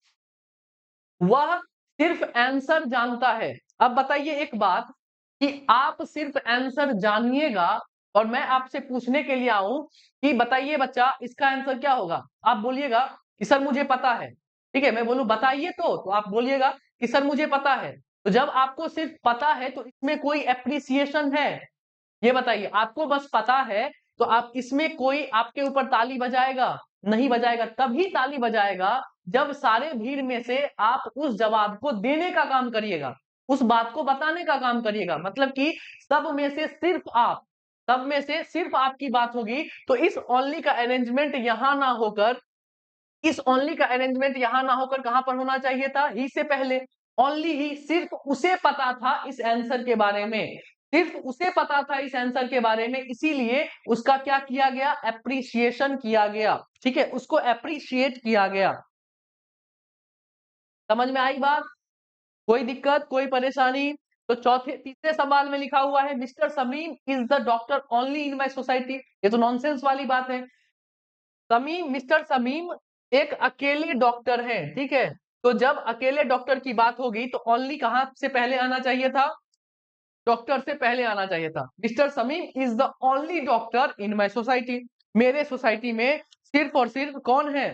A: वह सिर्फ आंसर जानता है। अब बताइए एक बात, कि आप सिर्फ आंसर जानिएगा और मैं आपसे पूछने के लिए आऊं कि बताइए बच्चा इसका आंसर क्या होगा, आप बोलिएगा कि सर मुझे पता है। ठीक है, मैं बोलूं बताइए तो आप बोलिएगा कि सर मुझे पता है। तो जब आपको सिर्फ पता है तो इसमें कोई एप्रिसिएशन है, ये बताइए। आपको बस पता है तो आप इसमें कोई आपके ऊपर ताली बजाएगा, नहीं बजाएगा। तभी ताली बजाएगा जब सारे भीड़ में से आप उस जवाब को देने का काम करिएगा, उस बात को बताने का काम करिएगा। मतलब कि सब में से सिर्फ आप, सब में से सिर्फ आपकी बात होगी। तो इस ओनली का अरेंजमेंट यहां ना होकर, इस ओनली का अरेंजमेंट यहां ना होकर कहां पर होना चाहिए था, ही से पहले। ओनली ही, सिर्फ उसे पता था इस आंसर के बारे में, सिर्फ उसे पता था इस आंसर के बारे में, इसीलिए उसका क्या किया गया, एप्रिसिएशन किया गया। ठीक है, उसको एप्रिशिएट किया गया। समझ में आई बात, कोई दिक्कत कोई परेशानी। तो चौथे तीसरे सवाल में लिखा हुआ है mister Sameem is the doctor only in my society, ये तो नॉनसेंस वाली बात है। समीम, मिस्टर समीम एक अकेले डॉक्टर हैं। ठीक है, तो जब अकेले डॉक्टर की बात होगी तो ओनली कहां से पहले आना चाहिए था, डॉक्टर से पहले आना चाहिए था। Mister Sameem is the only doctor in my society, मेरे सोसाइटी में सिर्फ और सिर्फ कौन है,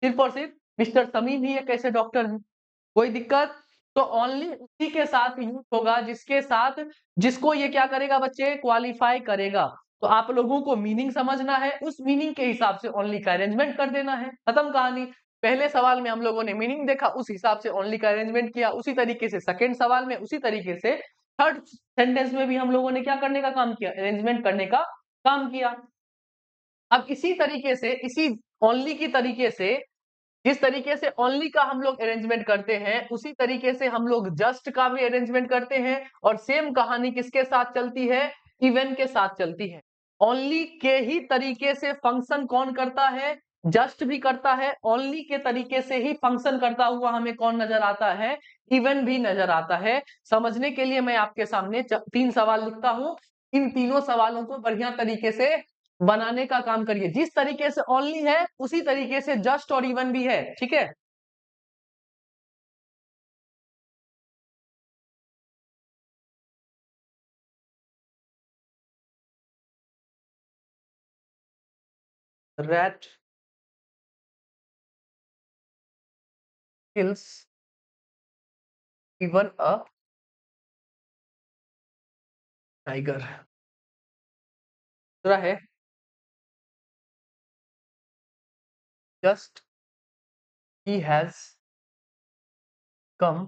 A: सिर्फ और सिर्फ मिस्टर समीम ही एक ऐसे डॉक्टर हैं। कोई दिक्कत? तो ओनली उसी के साथ यूज होगा जिसके साथ, जिसको ये क्या करेगा बच्चे, क्वालिफाई करेगा। तो आप लोगों को मीनिंग समझना है, उस मीनिंग के हिसाब से ओनली का अरेंजमेंट कर देना है, खत्म कहानी। पहले सवाल में हम लोगों ने मीनिंग देखा, उस हिसाब से ओनली का अरेंजमेंट किया, उसी तरीके से सेकंड सवाल में, उसी तरीके से थर्ड सेंटेंस में भी हम लोगों ने क्या करने का काम किया, अरेंजमेंट करने का काम किया। अब इसी तरीके से, इसी ओनली की तरीके से, जिस तरीके से ओनली का हम लोग अरेंजमेंट करते हैं, उसी तरीके से हम लोग जस्ट का भी अरेंजमेंट करते हैं। और सेम कहानी किसके साथ चलती है, इवन के साथ चलती है। ओनली के ही तरीके से फंक्शन कौन करता है, जस्ट भी करता है। ओनली के तरीके से ही फंक्शन करता हुआ हमें कौन नजर आता है, इवन भी नजर आता है। समझने के लिए मैं आपके सामने 3 सवाल लिखता हूं, इन तीनों सवालों को बढ़िया तरीके से बनाने का काम करिए। जिस तरीके से ओनली है उसी तरीके से जस्ट और इवन भी है, ठीक है। Rat kills even a tiger. दूसरा है just he has come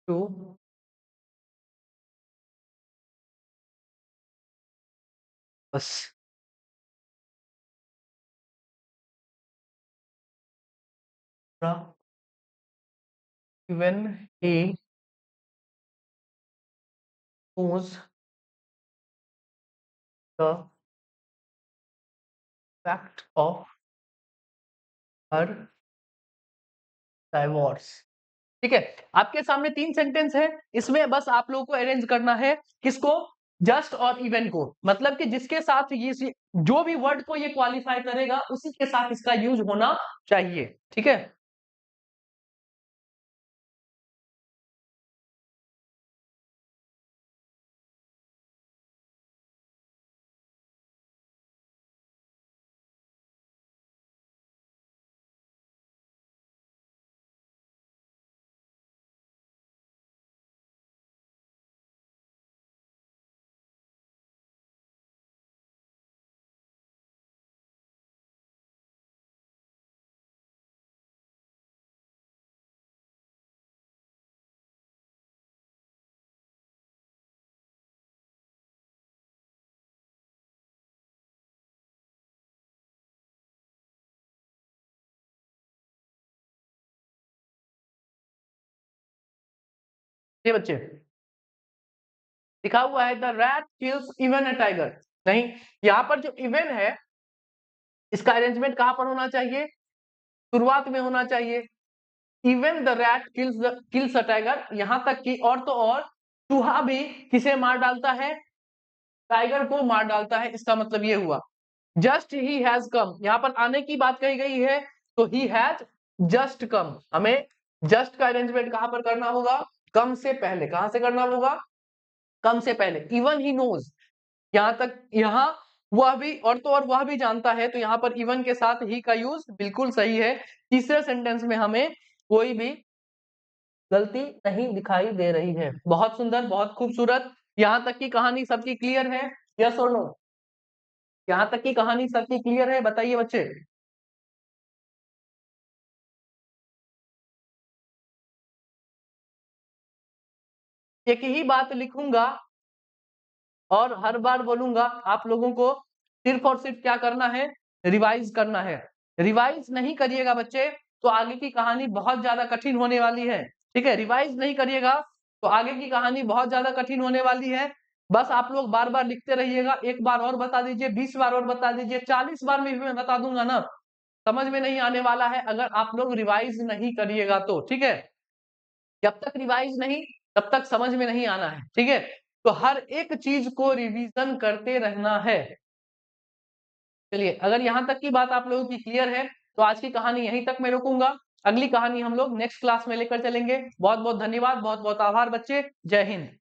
A: to bus. when he knows the fact of her divorce। ठीक है, आपके सामने 3 सेंटेंस है, इसमें बस आप लोगों को अरेंज करना है किसको, जस्ट और इवन को। मतलब कि जिसके साथ ये जो भी वर्ड को ये क्वालिफाई करेगा उसी के साथ इसका यूज होना चाहिए, ठीक है। ये बच्चे लिखा हुआ है the rat kills even a tiger, नहीं, यहाँ पर जो इवन है इसका अरेंजमेंट कहां पर होना चाहिए, शुरुआत में होना चाहिए। Even the rat kills a tiger, यहां तक कि और तो और चूहा भी किसे मार डालता है, टाइगर को मार डालता है। इसका मतलब ये हुआ जस्ट ही हैज कम, यहां पर आने की बात कही गई है, तो ही हैज जस्ट कम। हमें जस्ट का अरेंजमेंट कहां पर करना होगा, कम से पहले। कहां से करना होगा, कम से पहले। इवन ही नोज, यहां तक, यहां वह भी और तो और वह भी जानता है, तो यहां पर इवन के साथ ही का यूज बिल्कुल सही है। तीसरे सेंटेंस में हमें कोई भी गलती नहीं दिखाई दे रही है। बहुत सुंदर, बहुत खूबसूरत। यहां तक की कहानी सबकी क्लियर है, यस और नो? यहां तक की कहानी सबकी क्लियर है, बताइए बच्चे। एक ही बात लिखूंगा और हर बार बोलूंगा, आप लोगों को सिर्फ और सिर्फ क्या करना है, रिवाइज करना है। रिवाइज नहीं करिएगा बच्चे तो आगे की कहानी बहुत ज्यादा कठिन होने वाली है, ठीक है। रिवाइज नहीं करिएगा तो आगे की कहानी बहुत ज्यादा कठिन होने वाली है। बस आप लोग बार बार लिखते रहिएगा, एक बार और बता दीजिए, 20 बार और बता दीजिए, 40 बार में भी मैं बता दूंगा ना, समझ में नहीं आने वाला है अगर आप लोग रिवाइज नहीं करिएगा तो, ठीक है। जब तक रिवाइज नहीं तब तक समझ में नहीं आना है, ठीक है। तो हर एक चीज को रिवीजन करते रहना है। चलिए, अगर यहां तक की बात आप लोगों की क्लियर है तो आज की कहानी यहीं तक मैं रोकूंगा। अगली कहानी हम लोग नेक्स्ट क्लास में लेकर चलेंगे। बहुत बहुत धन्यवाद, बहुत बहुत आभार बच्चे। जय हिंद।